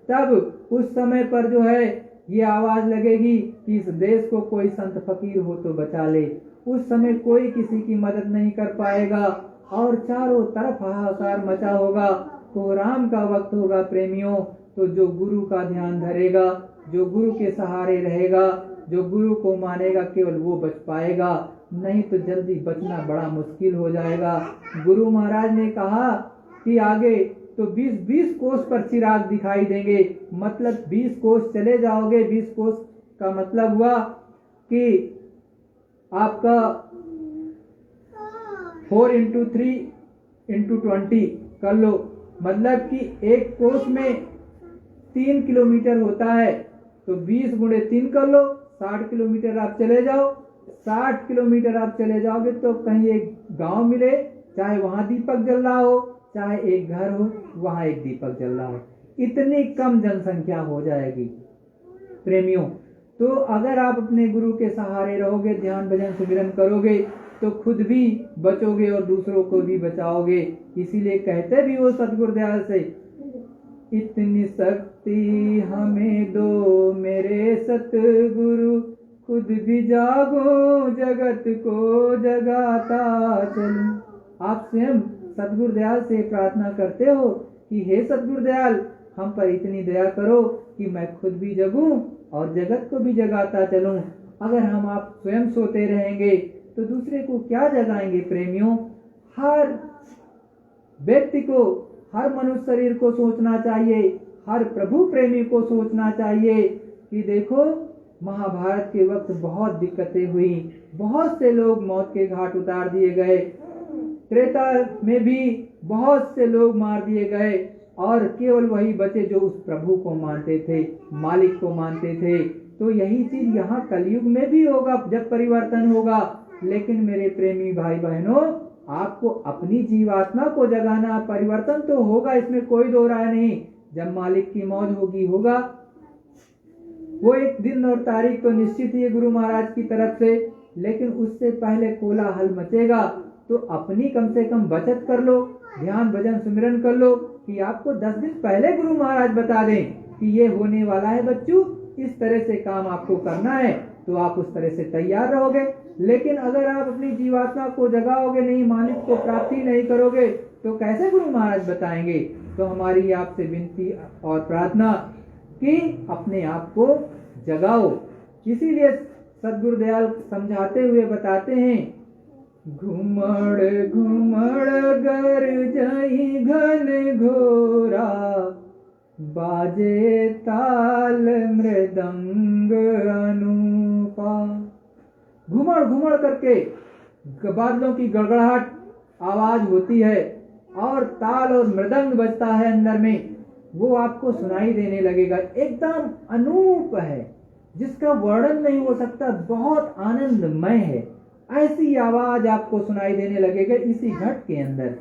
तब उस समय पर जो है ये आवाज लगेगी कि इस देश को कोई संत फकीर हो तो बचा ले। उस समय कोई किसी की मदद नहीं कर पाएगा और चारों तरफ हाहाकार मचा होगा। कोहराम का वक्त होगा प्रेमियों। तो जो गुरु का ध्यान धरेगा, जो गुरु के सहारे रहेगा, जो गुरु को मानेगा, केवल वो बच पाएगा, नहीं तो जल्दी बचना बड़ा मुश्किल हो जाएगा। गुरु महाराज ने कहा कि आगे तो 20-20 कोस पर चिराग दिखाई देंगे। मतलब 20 कोस चले जाओगे, 20 कोस का मतलब हुआ कि आपका 4 into 3 इंटू 20 कर लो, मतलब कि एक कोस में 3 किलोमीटर होता है, तो 20 गुणे 3 कर लो, 60 किलोमीटर आप चले जाओ। 60 किलोमीटर आप चले जाओगे तो कहीं एक गांव मिले, चाहे वहां दीपक जल रहा हो, चाहे एक घर हो वहां एक दीपक जल रहा हो, इतनी कम जनसंख्या हो जाएगी प्रेमियों। तो अगर आप अपने गुरु के सहारे रहोगे, ध्यान भजन सुमिरन करोगे, तो खुद भी बचोगे और दूसरों को भी बचाओगे। इसीलिए कहते भी वो सतगुरुदयाल से, इतनी शक्ति हमें दो मेरे सतगुरु, खुद भी जागो जगत को जगाता चलूं। आप स्वयं सतगुरुदयाल से प्रार्थना करते हो कि हे सतगुरुदयाल, हम पर इतनी दया करो कि मैं खुद भी जगूं और जगत को भी जगाता चलूं। अगर हम आप स्वयं सोते रहेंगे तो दूसरे को क्या जगाएंगे प्रेमियों। हर व्यक्ति को, हर मनुष्य शरीर को सोचना चाहिए, हर प्रभु प्रेमी को सोचना चाहिए कि देखो महाभारत के वक्त बहुत दिक्कतें हुई, बहुत से लोग मौत के घाट उतार दिए गए, त्रेता में भी बहुत से लोग मार दिए गए और केवल वही बचे जो उस प्रभु को मानते थे, मालिक को मानते थे। तो यही चीज यहाँ कलयुग में भी होगा जब परिवर्तन होगा। लेकिन मेरे प्रेमी भाई बहनों, आपको अपनी जीवात्मा को जगाना, परिवर्तन तो होगा, इसमें कोई दो राय नहीं। जब मालिक की मौज होगी होगा, वो एक दिन और तारीख तो निश्चित ही है गुरु महाराज की तरफ से, लेकिन उससे पहले कोलाहल मचेगा। तो अपनी कम से कम बचत कर लो, ध्यान भजन सुमिरन कर लो कि आपको 10 दिन पहले गुरु महाराज बता दें कि ये होने वाला है बच्चों, इस तरह से काम आपको करना है, तो आप उस तरह से तैयार रहोगे। लेकिन अगर आप अपनी जीवात्मा को जगाओगे नहीं, मालिक को प्राप्ति नहीं करोगे, तो कैसे गुरु महाराज बताएंगे। तो हमारी आपसे विनती और प्रार्थना कि अपने आप को जगाओ। इसीलिए सद्गुरुदयाल समझाते हुए बताते हैं, घुमड़ घुमड़ गर जई घन घोरा, बाजे ताल मृदंग अनूपा। घुमड़ घुमड़ करके बादलों की गड़गड़ाहट आवाज होती है और ताल और मृदंग बजता है अंदर में, वो आपको सुनाई देने लगेगा। एकदम अनूप है, जिसका वर्णन नहीं हो सकता, बहुत आनंदमय है। ऐसी आवाज आपको सुनाई देने लगेगा इसी घट के अंदर,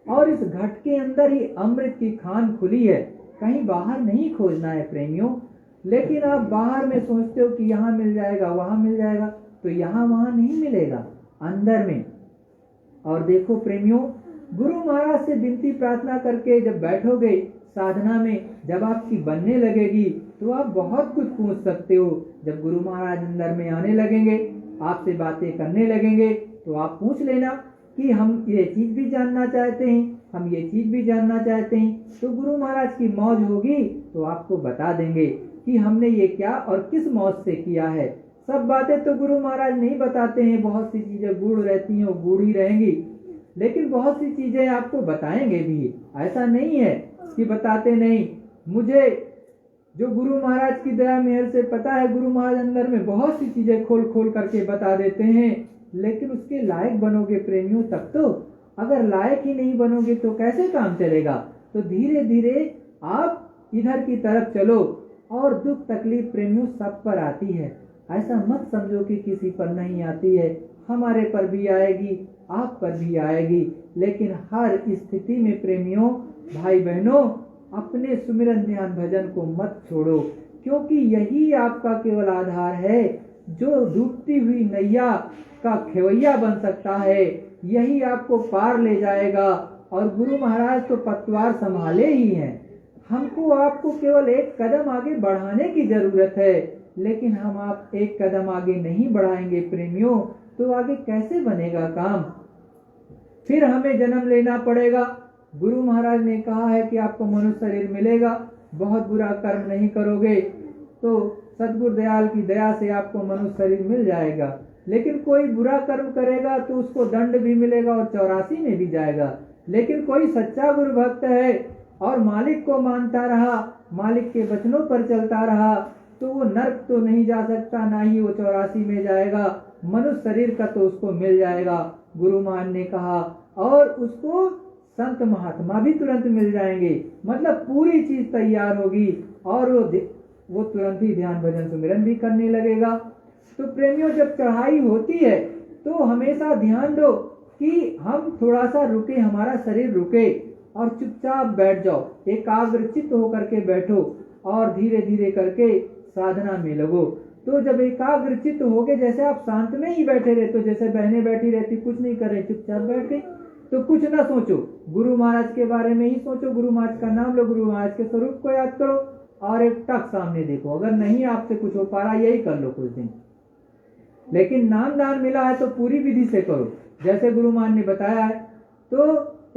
और इस घट के अंदर ही अमृत की खान खुली है। कहीं बाहर नहीं खोजना है प्रेमियों। लेकिन आप बाहर में सोचते हो कि यहाँ मिल जाएगा, वहां मिल जाएगा, तो यहाँ वहां नहीं मिलेगा, अंदर में। और देखो प्रेमियों, गुरु महाराज से विनती प्रार्थना करके जब बैठोगे साधना में, जब आपकी बनने लगेगी तो आप बहुत कुछ पूछ सकते हो। जब गुरु महाराज अंदर में आने लगेंगे, आपसे बातें करने लगेंगे, तो आप पूछ लेना कि हम ये चीज भी जानना चाहते हैं, हम ये चीज भी जानना चाहते हैं। तो गुरु महाराज की मौज होगी तो आपको बता देंगे कि हमने ये क्या और किस मौज से किया है। सब बातें तो गुरु महाराज नहीं बताते हैं, बहुत सी चीजें गूढ़ रहती हैं, वो गूढ़ ही रहेंगी, लेकिन बहुत सी चीजें आपको बताएंगे भी। ऐसा नहीं है कि बताते नहीं। मुझे जो गुरु महाराज की दया मेहर से पता है, गुरु महाराज अंदर में बहुत सी चीजें खोल खोल करके बता देते हैं, लेकिन उसके लायक बनोगे प्रेमियों तब तो। अगर लायक ही नहीं बनोगे तो कैसे काम चलेगा। तो धीरे धीरे आप इधर की तरफ चलो। और दुख तकलीफ प्रेमियों सब पर आती है, ऐसा मत समझो कि किसी पर नहीं आती है। हमारे पर भी आएगी, आप पर भी आएगी, लेकिन हर स्थिति में प्रेमियों, भाई बहनों, अपने सुमिरन ध्यान भजन को मत छोड़ो, क्योंकि यही आपका केवल आधार है जो डूबती हुई नैया का खेवैया बन सकता है। यही आपको पार ले जाएगा। और गुरु महाराज तो पतवार संभाले ही हैं। हमको आपको केवल एक कदम आगे बढ़ाने की जरूरत है, लेकिन हम आप एक कदम आगे नहीं बढ़ाएंगे प्रेमियों, तो आगे कैसे बनेगा काम। फिर हमें जन्म लेना पड़ेगा। गुरु महाराज ने कहा है कि आपको मनुष्य शरीर मिलेगा, बहुत बुरा कर्म नहीं करोगे तो सद्गुरु दयाल की दया से आपको मनुष्य शरीर मिल जाएगा। लेकिन कोई बुरा कर्म करेगा तो उसको दंड भी मिलेगा और 84 में भी जाएगा। लेकिन कोई सच्चा गुरु भक्त है और मालिक को मानता रहा, मालिक के वचनों पर चलता रहा, तो वो नर्क तो नहीं जा सकता, ना ही वो 84 में जाएगा। मनुष्य शरीर का तो उसको मिल जाएगा, गुरु महाराज ने कहा। और उसको संत महात्मा भी तुरंत मिल जाएंगे। मतलब पूरी चीज तैयार होगी और वो तुरंत ही ध्यान भजन सुमिरन भी करने लगेगा। तो प्रेमियों, जब चढ़ाई होती है तो हमेशा ध्यान दो कि हम थोड़ा सा रुके, हमारा शरीर रुके और चुपचाप बैठ जाओ, एकाग्रचित्त होकर के बैठो और धीरे धीरे करके साधना में लगो। तो जब एकाग्रचित्त हो गए, जैसे आप शांत में ही बैठे रहते हो, जैसे बहनें बैठी रहती कुछ नहीं कर रहे, चुपचाप बैठ गए, तो कुछ ना सोचो, गुरु महाराज के बारे में ही सोचो, गुरु महाराज का नाम लो, गुरु महाराज के स्वरूप को याद करो और एक टक सामने देखो। अगर नहीं आपसे कुछ हो पा रहा, यही कर लो कुछ दिन। लेकिन नाम दान मिला है तो पूरी विधि से करो, जैसे गुरु महाराज ने बताया है। तो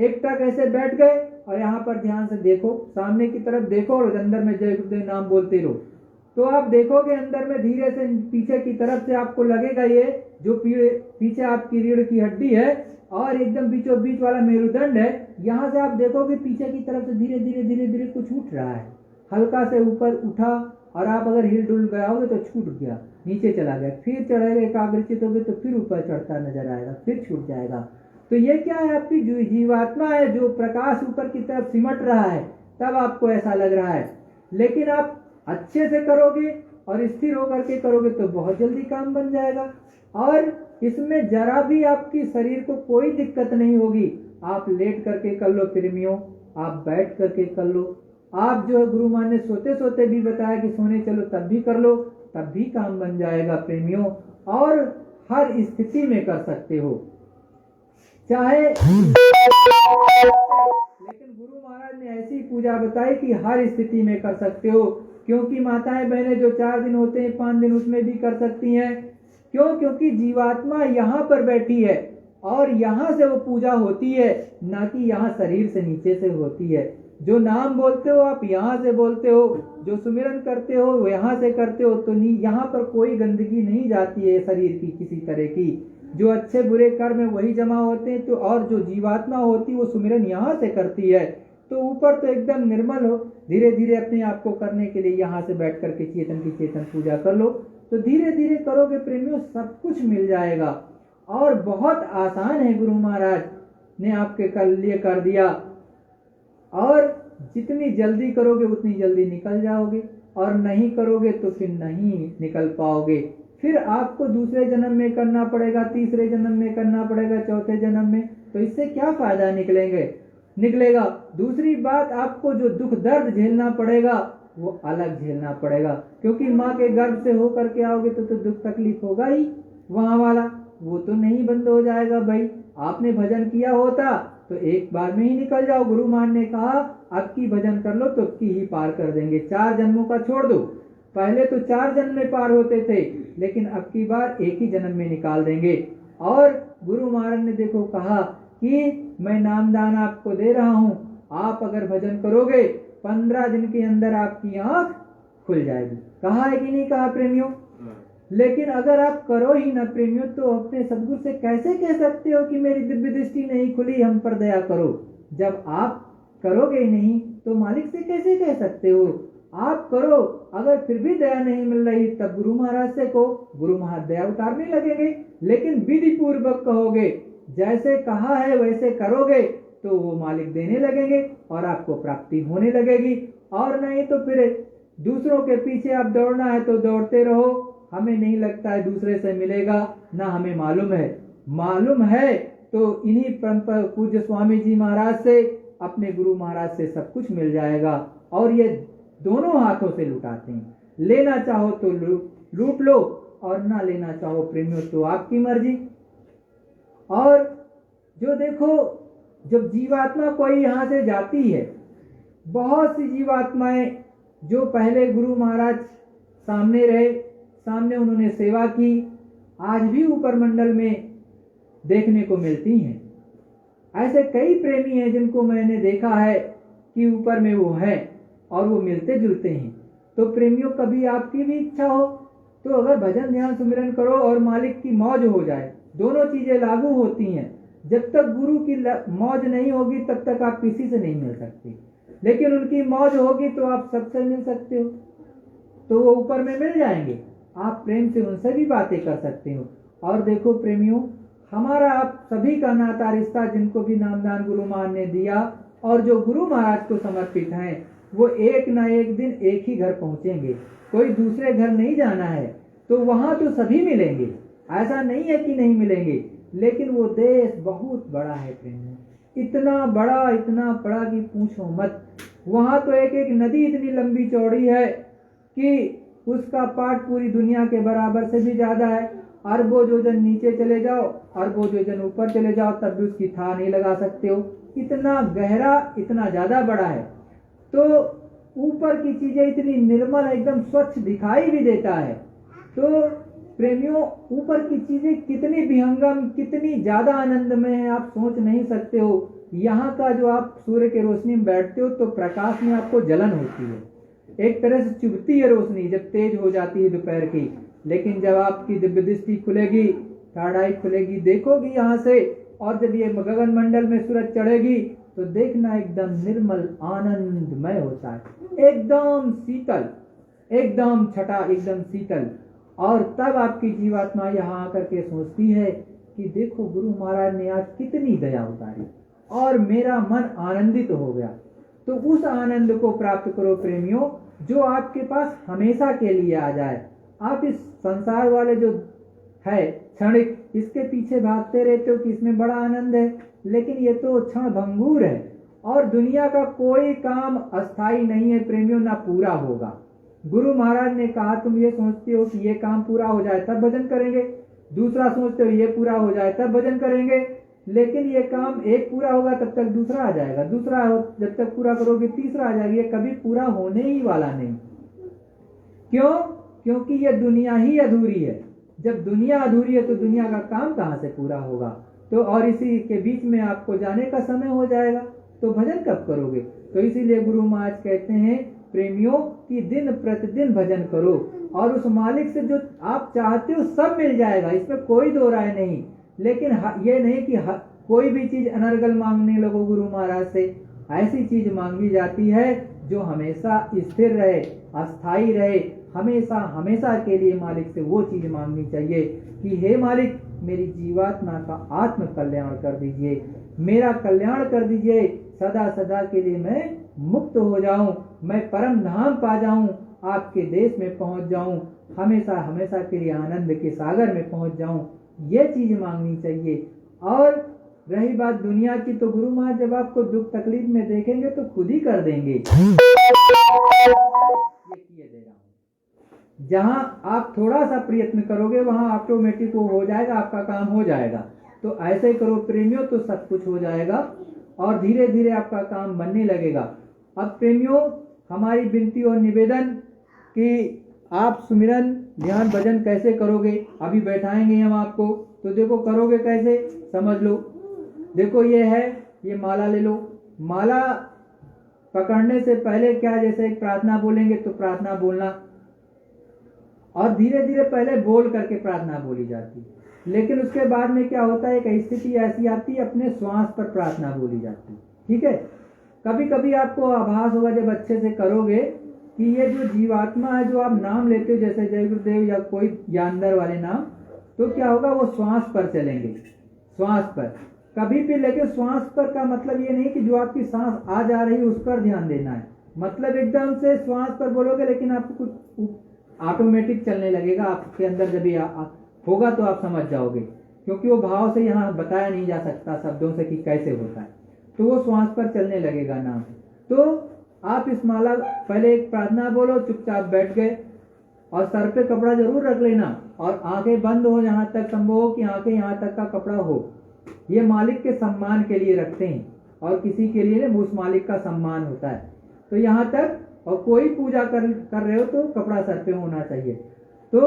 एक टक ऐसे बैठ गए और यहाँ पर ध्यान से देखो, सामने की तरफ देखो और अंदर में जय गुरुदेव नाम बोलते रहो। तो आप देखोगे अंदर में धीरे से पीछे की तरफ से आपको लगेगा ये जो पीछे आपकी रीढ़ की हड्डी है और एकदम बीचों बीच वाला मेरुदंड है, यहाँ से आप देखोगे पीछे की तरफ से धीरे धीरे धीरे धीरे कुछ उठ रहा है, हल्का से ऊपर उठा और आप अगर हिल डुल गए होगे तो छूट गया, नीचे चला गया, फिर चढ़ेगा, एकाग्रचित होगे तो फिर ऊपर चढ़ता नजर आएगा, फिर छूट जाएगा। तो ये क्या है, आपकी जीवात्मा है जो प्रकाश ऊपर की तरफ सिमट रहा है, तब आपको ऐसा लग रहा है। लेकिन आप अच्छे से करोगे और स्थिर होकर के करोगे तो बहुत जल्दी काम बन जाएगा और इसमें जरा भी आपकी शरीर को कोई दिक्कत नहीं होगी। आप लेट करके कर लो प्रेमियों, आप बैठ करके कर लो, आप जो है गुरु मान ने सोते सोते भी बताया कि सोने चलो तब भी कर लो, तब भी काम बन जाएगा प्रेमियों। और हर स्थिति में कर सकते हो, चाहे लेकिन गुरु महाराज ने ऐसी पूजा बताई कि हर स्थिति में कर सकते हो, क्योंकि माताएं बहनें जो 4 दिन होते हैं 5 दिन उसमें भी कर सकती हैं। क्यों? क्योंकि जीवात्मा यहाँ पर बैठी है और यहाँ से वो पूजा होती है, ना कि यहाँ शरीर से नीचे से होती है। जो नाम बोलते हो आप यहाँ से बोलते हो, जो सुमिरन करते हो वो यहाँ से करते हो, तो यहाँ पर कोई गंदगी नहीं जाती है शरीर की किसी तरह की। जो अच्छे बुरे कर्म है वही जमा होते हैं, तो और जो जीवात्मा होती है वो सुमिरन यहाँ से करती है। तो ऊपर तो एकदम निर्मल हो, धीरे धीरे अपने आप को करने के लिए यहाँ से बैठ करके चेतन की चेतन पूजा कर लो। तो धीरे धीरे करोगे प्रेमियों, सब कुछ मिल जाएगा और बहुत आसान है। गुरु महाराज ने आपके लिए कर दिया और जितनी जल्दी करोगे उतनी जल्दी निकल जाओगे और नहीं करोगे तो फिर नहीं निकल पाओगे। फिर आपको दूसरे जन्म में करना पड़ेगा, तीसरे जन्म में करना पड़ेगा, चौथे जन्म में, तो इससे क्या फायदा निकलेगा। दूसरी बात, आपको जो दुख दर्द झेलना पड़ेगा वो अलग झेलना पड़ेगा, क्योंकि माँ के गर्भ से होकर के आओगे तो दुख तकलीफ होगा ही, वहां वाला वो तो नहीं बंद हो जाएगा। भाई आपने भजन किया होता तो एक बार में ही निकल जाओ। गुरु महाराज ने कहा अब की भजन कर लो तो की ही पार कर देंगे। 4 जन्मों का छोड़ दो, पहले तो 4 जन्म में पार होते थे, लेकिन अब की बार एक ही जन्म में निकाल देंगे। और गुरु महाराज ने देखो कहा कि मैं नामदान आपको दे रहा हूँ, आप अगर भजन करोगे 15 दिन के अंदर आपकी आंख खुल जाएगी। कहा है कि नहीं कहा प्रेमियों? लेकिन अगर आप करो ही ना प्रेमियों, तो अपने सदगुरु से कैसे कह सकते हो कि मेरी दिव्य दृष्टि नहीं खुली, हम पर दया करो। जब आप करोगे ही नहीं तो मालिक से कैसे कह सकते हो? आप करो, अगर फिर भी दया नहीं मिल रही तब गुरु महाराज से कहो, गुरु महाराज दया उतारने लगेंगे। लेकिन विधि पूर्वक कहोगे, जैसे कहा है वैसे करोगे तो वो मालिक देने लगेंगे और आपको प्राप्ति होने लगेगी। और नहीं तो फिर दूसरों के पीछे आप दौड़ना है तो दौड़ते रहो, हमें नहीं लगता है दूसरे से मिलेगा, ना हमें मालूम है तो इन्हीं परम पूज्य स्वामी जी महाराज से, अपने गुरु महाराज से सब कुछ मिल जाएगा। और ये दोनों हाथों से लुटाते हैं, लेना चाहो तो लूट लो और ना लेना चाहो प्रेमियों तो आपकी मर्जी। और जो देखो, जब जीवात्मा कोई यहाँ से जाती है, बहुत सी जीवात्माएं जो पहले गुरु महाराज सामने रहे, सामने उन्होंने सेवा की, आज भी ऊपर मंडल में देखने को मिलती हैं। ऐसे कई प्रेमी हैं जिनको मैंने देखा है कि ऊपर में वो है और वो मिलते जुलते हैं। तो प्रेमियों, कभी आपकी भी इच्छा हो तो अगर भजन ध्यान सुमिरन करो और मालिक की मौज हो जाए, दोनों चीजें लागू होती हैं। जब तक गुरु की मौज नहीं होगी तब तक आप किसी से नहीं मिल सकते, लेकिन उनकी मौज होगी तो आप सबसे मिल सकते हो, तो वो ऊपर में मिल जाएंगे, आप प्रेम से उनसे भी बातें कर सकते हो। और देखो प्रेमियों, हमारा आप सभी का नाता रिश्ता जिनको भी नामदान गुरु महाराज ने दिया और जो गुरु महाराज को समर्पित हैं, वो एक ना एक दिन एक ही घर पहुंचेंगे, कोई दूसरे घर नहीं जाना है। तो वहां तो सभी मिलेंगे, ऐसा नहीं है कि नहीं मिलेंगे, लेकिन वो देश बहुत बड़ा है प्रेम, इतना बड़ा कि पूछो मत। वहां तो एक एक नदी इतनी लंबी चौड़ी है कि उसका पाट पूरी दुनिया के बराबर से भी ज्यादा है। अरबों योजन नीचे चले जाओ, अरबों योजन ऊपर चले जाओ, तब भी उसकी था नहीं लगा सकते हो, इतना गहरा, इतना ज्यादा बड़ा है। तो ऊपर की चीजें इतनी निर्मल, एकदम स्वच्छ दिखाई भी देता है। तो प्रेमियों, ऊपर की चीजें कितनी विहंगम, कितनी ज्यादा आनंदमय है, आप सोच नहीं सकते हो। यहाँ का जो आप सूर्य के रोशनी में बैठते हो तो प्रकाश में आपको जलन होती है, एक तरह से चुभती है रोशनी जब तेज हो जाती है दोपहर की। लेकिन जब आपकी दिव्य दृष्टि खुलेगी, थर्ड आई खुलेगी, देखोगी यहाँ से, और जब ये गगन मंडल में सूरज चढ़ेगी तो देखना एकदम निर्मल आनंदमय होता है, एकदम शीतल, एकदम छटा, एकदम शीतल। और तब आपकी जीवात्मा यहाँ आकर के सोचती है कि देखो गुरु महाराज ने आज कितनी दया उतारी और मेरा मन आनंदित हो गया। तो उस आनंद को प्राप्त करो प्रेमियों, जो आपके पास हमेशा के लिए आ जाए। आप इस संसार वाले जो है क्षणिक, इसके पीछे भागते रहते हो कि इसमें बड़ा आनंद है, लेकिन ये तो क्षण भंगुर है और दुनिया का कोई काम अस्थाई नहीं है प्रेमियों, ना पूरा होगा। गुरु महाराज ने कहा तुम ये सोचते हो कि ये काम पूरा हो जाए तब भजन करेंगे, दूसरा सोचते हो ये पूरा हो जाए तब भजन करेंगे, लेकिन ये काम एक पूरा होगा तब तक दूसरा आ जाएगा, दूसरा जब तक पूरा करोगे तीसरा आ जाएगा, ये कभी पूरा होने ही वाला नहीं। क्यों? क्योंकि ये दुनिया ही अधूरी है। जब दुनिया अधूरी है तो दुनिया का काम कहाँ से पूरा होगा? तो और इसी के बीच में आपको जाने का समय हो जाएगा, तो भजन कब करोगे? तो इसीलिए गुरु महाराज कहते हैं प्रेमियों कि दिन प्रतिदिन भजन करो और उस मालिक से जो आप चाहते हो सब मिल जाएगा, इसमें कोई दो राय नहीं। लेकिन ये नहीं कि कोई भी चीज अनर्गल मांगने लगो गुरु महाराज से। ऐसी चीज मांगी जाती है जो हमेशा स्थिर रहे, अस्थाई रहे, हमेशा हमेशा के लिए मालिक से वो चीज मांगनी चाहिए कि हे मालिक मेरी जीवात्मा का आत्म कल्याण कर दीजिए, मेरा कल्याण कर दीजिए, सदा सदा के लिए मैं मुक्त हो जाऊं, मैं परम धाम पा जाऊं, आपके देश में पहुंच जाऊं, हमेशा हमेशा के लिए आनंद के सागर में पहुंच जाऊं, ये चीज मांगनी चाहिए। और रही बात दुनिया की, तो गुरु महाराज जब आपको दुख तकलीफ में देखेंगे तो खुद ही कर देंगे। ये किए दे रहा हूं, जहां आप थोड़ा सा प्रयत्न करोगे वहां ऑटोमेटिक वो हो जाएगा, आपका काम हो जाएगा। तो ऐसे ही करो प्रेमियों, तो सब कुछ हो जाएगा और धीरे धीरे आपका काम बनने लगेगा। अब प्रेमियों, हमारी विनती और निवेदन कि आप सुमिरन ध्यान भजन कैसे करोगे, अभी बैठाएंगे हम आपको, तो देखो करोगे कैसे, समझ लो। देखो ये है, ये माला ले लो। माला पकड़ने से पहले क्या, जैसे एक प्रार्थना बोलेंगे तो प्रार्थना बोलना, और धीरे धीरे पहले बोल करके प्रार्थना बोली जाती है, लेकिन उसके बाद में क्या होता है, एक स्थिति ऐसी आती है अपने श्वास पर प्रार्थना बोली जाती है। ठीक है, कभी कभी आपको आभास होगा जब अच्छे से करोगे कि ये जो जीवात्मा है, जो आप नाम लेते हो जैसे जय गुरुदेव या कोई या अंदर वाले नाम, तो क्या होगा, वो श्वास पर चलेंगे, श्वास पर कभी भी। लेकिन श्वास पर का मतलब ये नहीं कि जो आपकी सांस आ जा रही है उस पर ध्यान देना है, मतलब एकदम से श्वास पर बोलोगे, लेकिन आपको कुछ ऑटोमेटिक चलने लगेगा आपके अंदर। जब ये होगा तो आप समझ जाओगे, क्योंकि वो भाव से यहाँ बताया नहीं जा सकता शब्दों से कि कैसे होता है, तो वो श्वास पर चलने लगेगा नाम। तो आप इस माला पहले एक प्रार्थना बोलो, चुपचाप बैठ गए और सर पे कपड़ा जरूर रख लेना और आंखें बंद हो, जहां तक संभव हो कि आंखें यहाँ तक का कपड़ा हो। ये मालिक के सम्मान के लिए रखते हैं और किसी के लिए उस मालिक का सम्मान होता है, तो यहाँ तक। और कोई पूजा कर रहे हो तो कपड़ा सर पे होना चाहिए। तो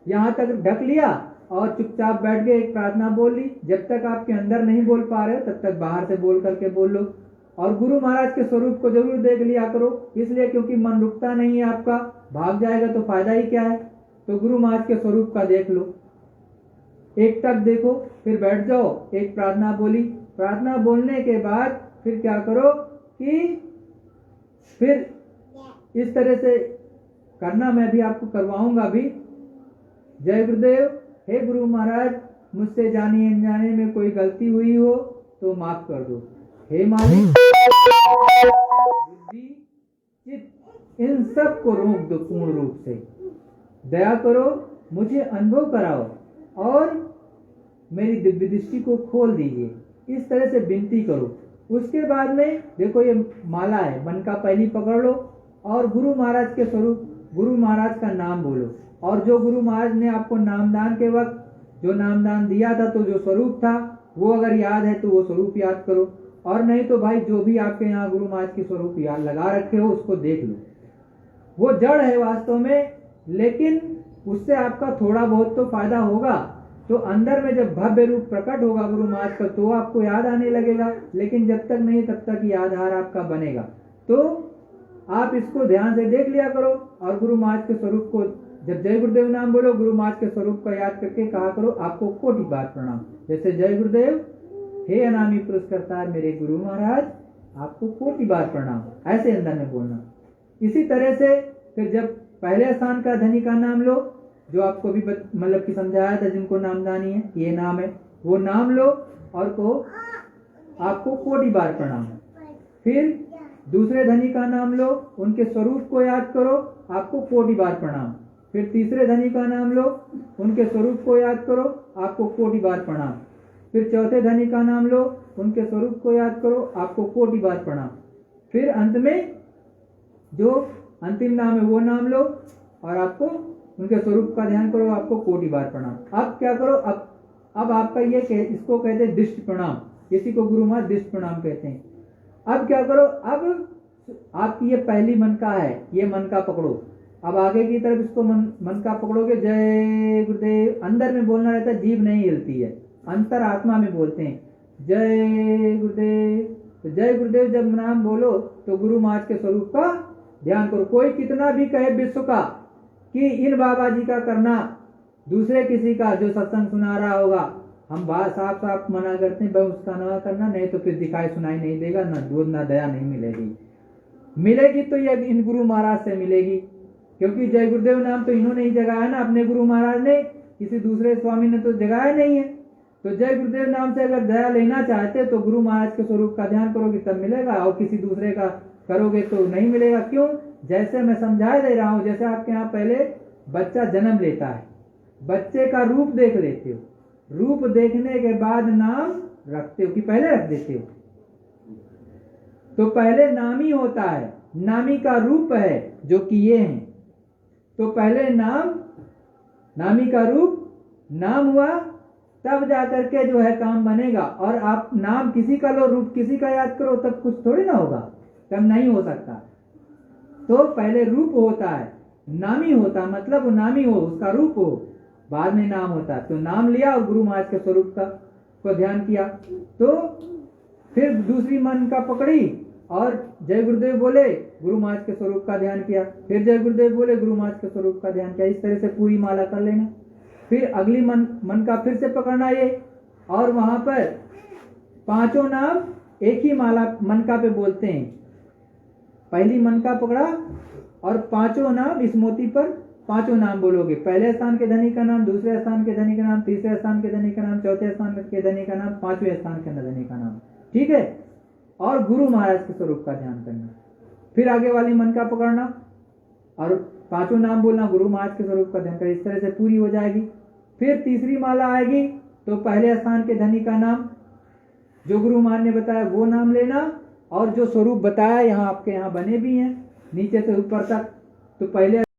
यहाँ तक ढक लिया और चुपचाप बैठ गए, एक प्रार्थना बोल ली। जब तक आपके अंदर नहीं बोल पा रहे हो तब तक बाहर से बोल करके बोल लो। और गुरु महाराज के स्वरूप को जरूर देख लिया करो, इसलिए क्योंकि मन रुकता नहीं है आपका, भाग जाएगा तो फायदा ही क्या है। तो गुरु महाराज के स्वरूप का देख लो, एक तक देखो, फिर बैठ जाओ, एक प्रार्थना बोली। प्रार्थना बोलने के बाद फिर क्या करो कि फिर इस तरह से करना, मैं भी आपको करवाऊंगा भी। जय गुरुदेव। हे गुरु महाराज, मुझसे जाने अनजाने में कोई गलती हुई हो तो माफ कर दो। हे मालिक, बुद्धि चित्त इन सब को रोक दो पूर्ण रूप से। दया करो, मुझे अनुभव कराओ और मेरी दिव्य दृष्टि को खोल दीजिए। इस तरह से विनती करो। उसके बाद में देखो ये माला है, मन का पहली पकड़ लो और गुरु महाराज के स्वरूप, गुरु महाराज का नाम बोलो। और जो गुरु महाराज ने आपको नामदान के वक्त जो नामदान दिया था, तो जो स्वरूप था वो अगर याद है तो वो स्वरूप याद करो, और नहीं तो भाई जो भी आपके यहाँ गुरु महाराज की स्वरूप याद लगा रखे हो उसको देख लो। वो जड़ है वास्तव में, लेकिन उससे आपका थोड़ा बहुत तो फायदा होगा। तो अंदर में जब भव्य रूप प्रकट होगा गुरु महाराज का तो आपको याद आने लगेगा, लेकिन जब तक नहीं तब तक ये आधार आपका बनेगा। तो आप इसको ध्यान से देख लिया करो और गुरु महाराज के स्वरूप को जब जय गुरुदेव नाम बोलो, गुरु महाराज के स्वरूप का याद करके कहा करो आपको कोटि बार प्रणाम। जैसे जय गुरुदेव, हे अनामी पुरस्कर्ता मेरे गुरु महाराज, आपको कोटि बार प्रणाम, ऐसे अंदर में बोलना। इसी तरह से फिर जब पहले स्थान का धनी का नाम लो, जो आपको भी मतलब कि समझाया था, जिनको नामदानी है ये नाम है, वो नाम लो और को आपको कोटि बार प्रणाम। फिर दूसरे धनी का नाम लो, उनके स्वरूप को याद करो, आपको कोटि बार प्रणाम। फिर तीसरे धनी का नाम लो, उनके स्वरूप को याद करो, आपको कोटि बार प्रणाम। फिर चौथे धनी का नाम लो, उनके स्वरूप को याद करो, आपको कोटि बार प्रणाम। फिर अंत में जो अंतिम नाम है वो नाम लो और आपको उनके स्वरूप का ध्यान करो, आपको कोटि बार प्रणाम। अब क्या करो, अब आपका ये इसको कहते हैं दृष्टि प्रणाम, किसी को गुरु महाराज दृष्टि प्रणाम कहते हैं। अब क्या करो, अब आपकी ये पहली मन का है, ये मन का पकड़ो। अब आगे की तरफ इसको मन का पकड़ोगे, जय गुरुदेव अंदर में बोलना रहता है, जीभ नहीं हिलती है, अंतर आत्मा में बोलते हैं जय गुरुदेव। तो जय गुरुदेव जब नाम बोलो तो गुरु महाराज के स्वरूप का ध्यान करो। कोई कितना भी कहे विश्व का कि इन बाबा जी का करना, दूसरे किसी का जो सत्संग सुना रहा होगा, हम बात साफ साफ मना करते हैं भाई उसका ना करना, नहीं तो फिर दिखाई सुनाई नहीं देगा, ना दूध ना दया नहीं मिलेगी तो ये इन गुरु महाराज से मिलेगी, क्योंकि जय गुरुदेव नाम तो इन्होंने ही जगाया ना, अपने गुरु महाराज ने, किसी दूसरे स्वामी ने तो जगाया नहीं है। तो जय गुरुदेव नाम से अगर दया लेना चाहते तो गुरु महाराज के स्वरूप का ध्यान करोगे तब मिलेगा, और किसी दूसरे का करोगे तो नहीं मिलेगा। क्यों? जैसे मैं समझा दे रहा हूं, जैसे आपके यहाँ पहले बच्चा जन्म लेता है, बच्चे का रूप देख लेते हो, रूप देखने के बाद नाम रखते हो कि पहले रख देते हो? तो पहले नाम ही होता है, नामी का रूप है जो कि ये है। तो पहले नामी का रूप नाम हुआ, तब जाकर के जो है काम बनेगा। और आप नाम किसी का लो, रूप किसी का याद करो, तब कुछ थोड़ी ना होगा, कम नहीं हो सकता। तो पहले रूप होता है, नामी होता मतलब नामी हो, उसका रूप हो, बाद में नाम होता है। तो नाम लिया और गुरु महाराज के स्वरूप का को ध्यान किया। तो फिर दूसरी मन का पकड़ी और जय गुरुदेव बोले, गुरु महाराज के स्वरूप का ध्यान किया। फिर जय गुरुदेव बोले, गुरु महाराज के स्वरूप का ध्यान किया। इस तरह से पूरी माला कर लेना। फिर अगली मन का फिर से पकड़ना ये, और वहां पर पांचों नाम एक ही माला मनका पे बोलते हैं। पहली मनका पकड़ा और पांचों नाम इस मोती पर पांचों नाम बोलोगे। पहले स्थान के धनी का नाम, दूसरे स्थान के धनी का नाम, तीसरे स्थान के धनी का नाम, चौथे स्थान के धनी का नाम, पांचवें स्थान के धनी का नाम। ठीक है? और गुरु महाराज के स्वरूप का ध्यान करना। फिर आगे वाली मन का पकड़ना और पांचों नाम बोलना, गुरु महाराज के स्वरूप का ध्यान करना। इस तरह से पूरी हो जाएगी। फिर तीसरी माला आएगी तो पहले स्थान के धनी का नाम जो गुरु महाराज ने बताया वो नाम लेना, और जो स्वरूप बताया यहाँ आपके यहाँ बने भी हैं नीचे से ऊपर तक। तो पहले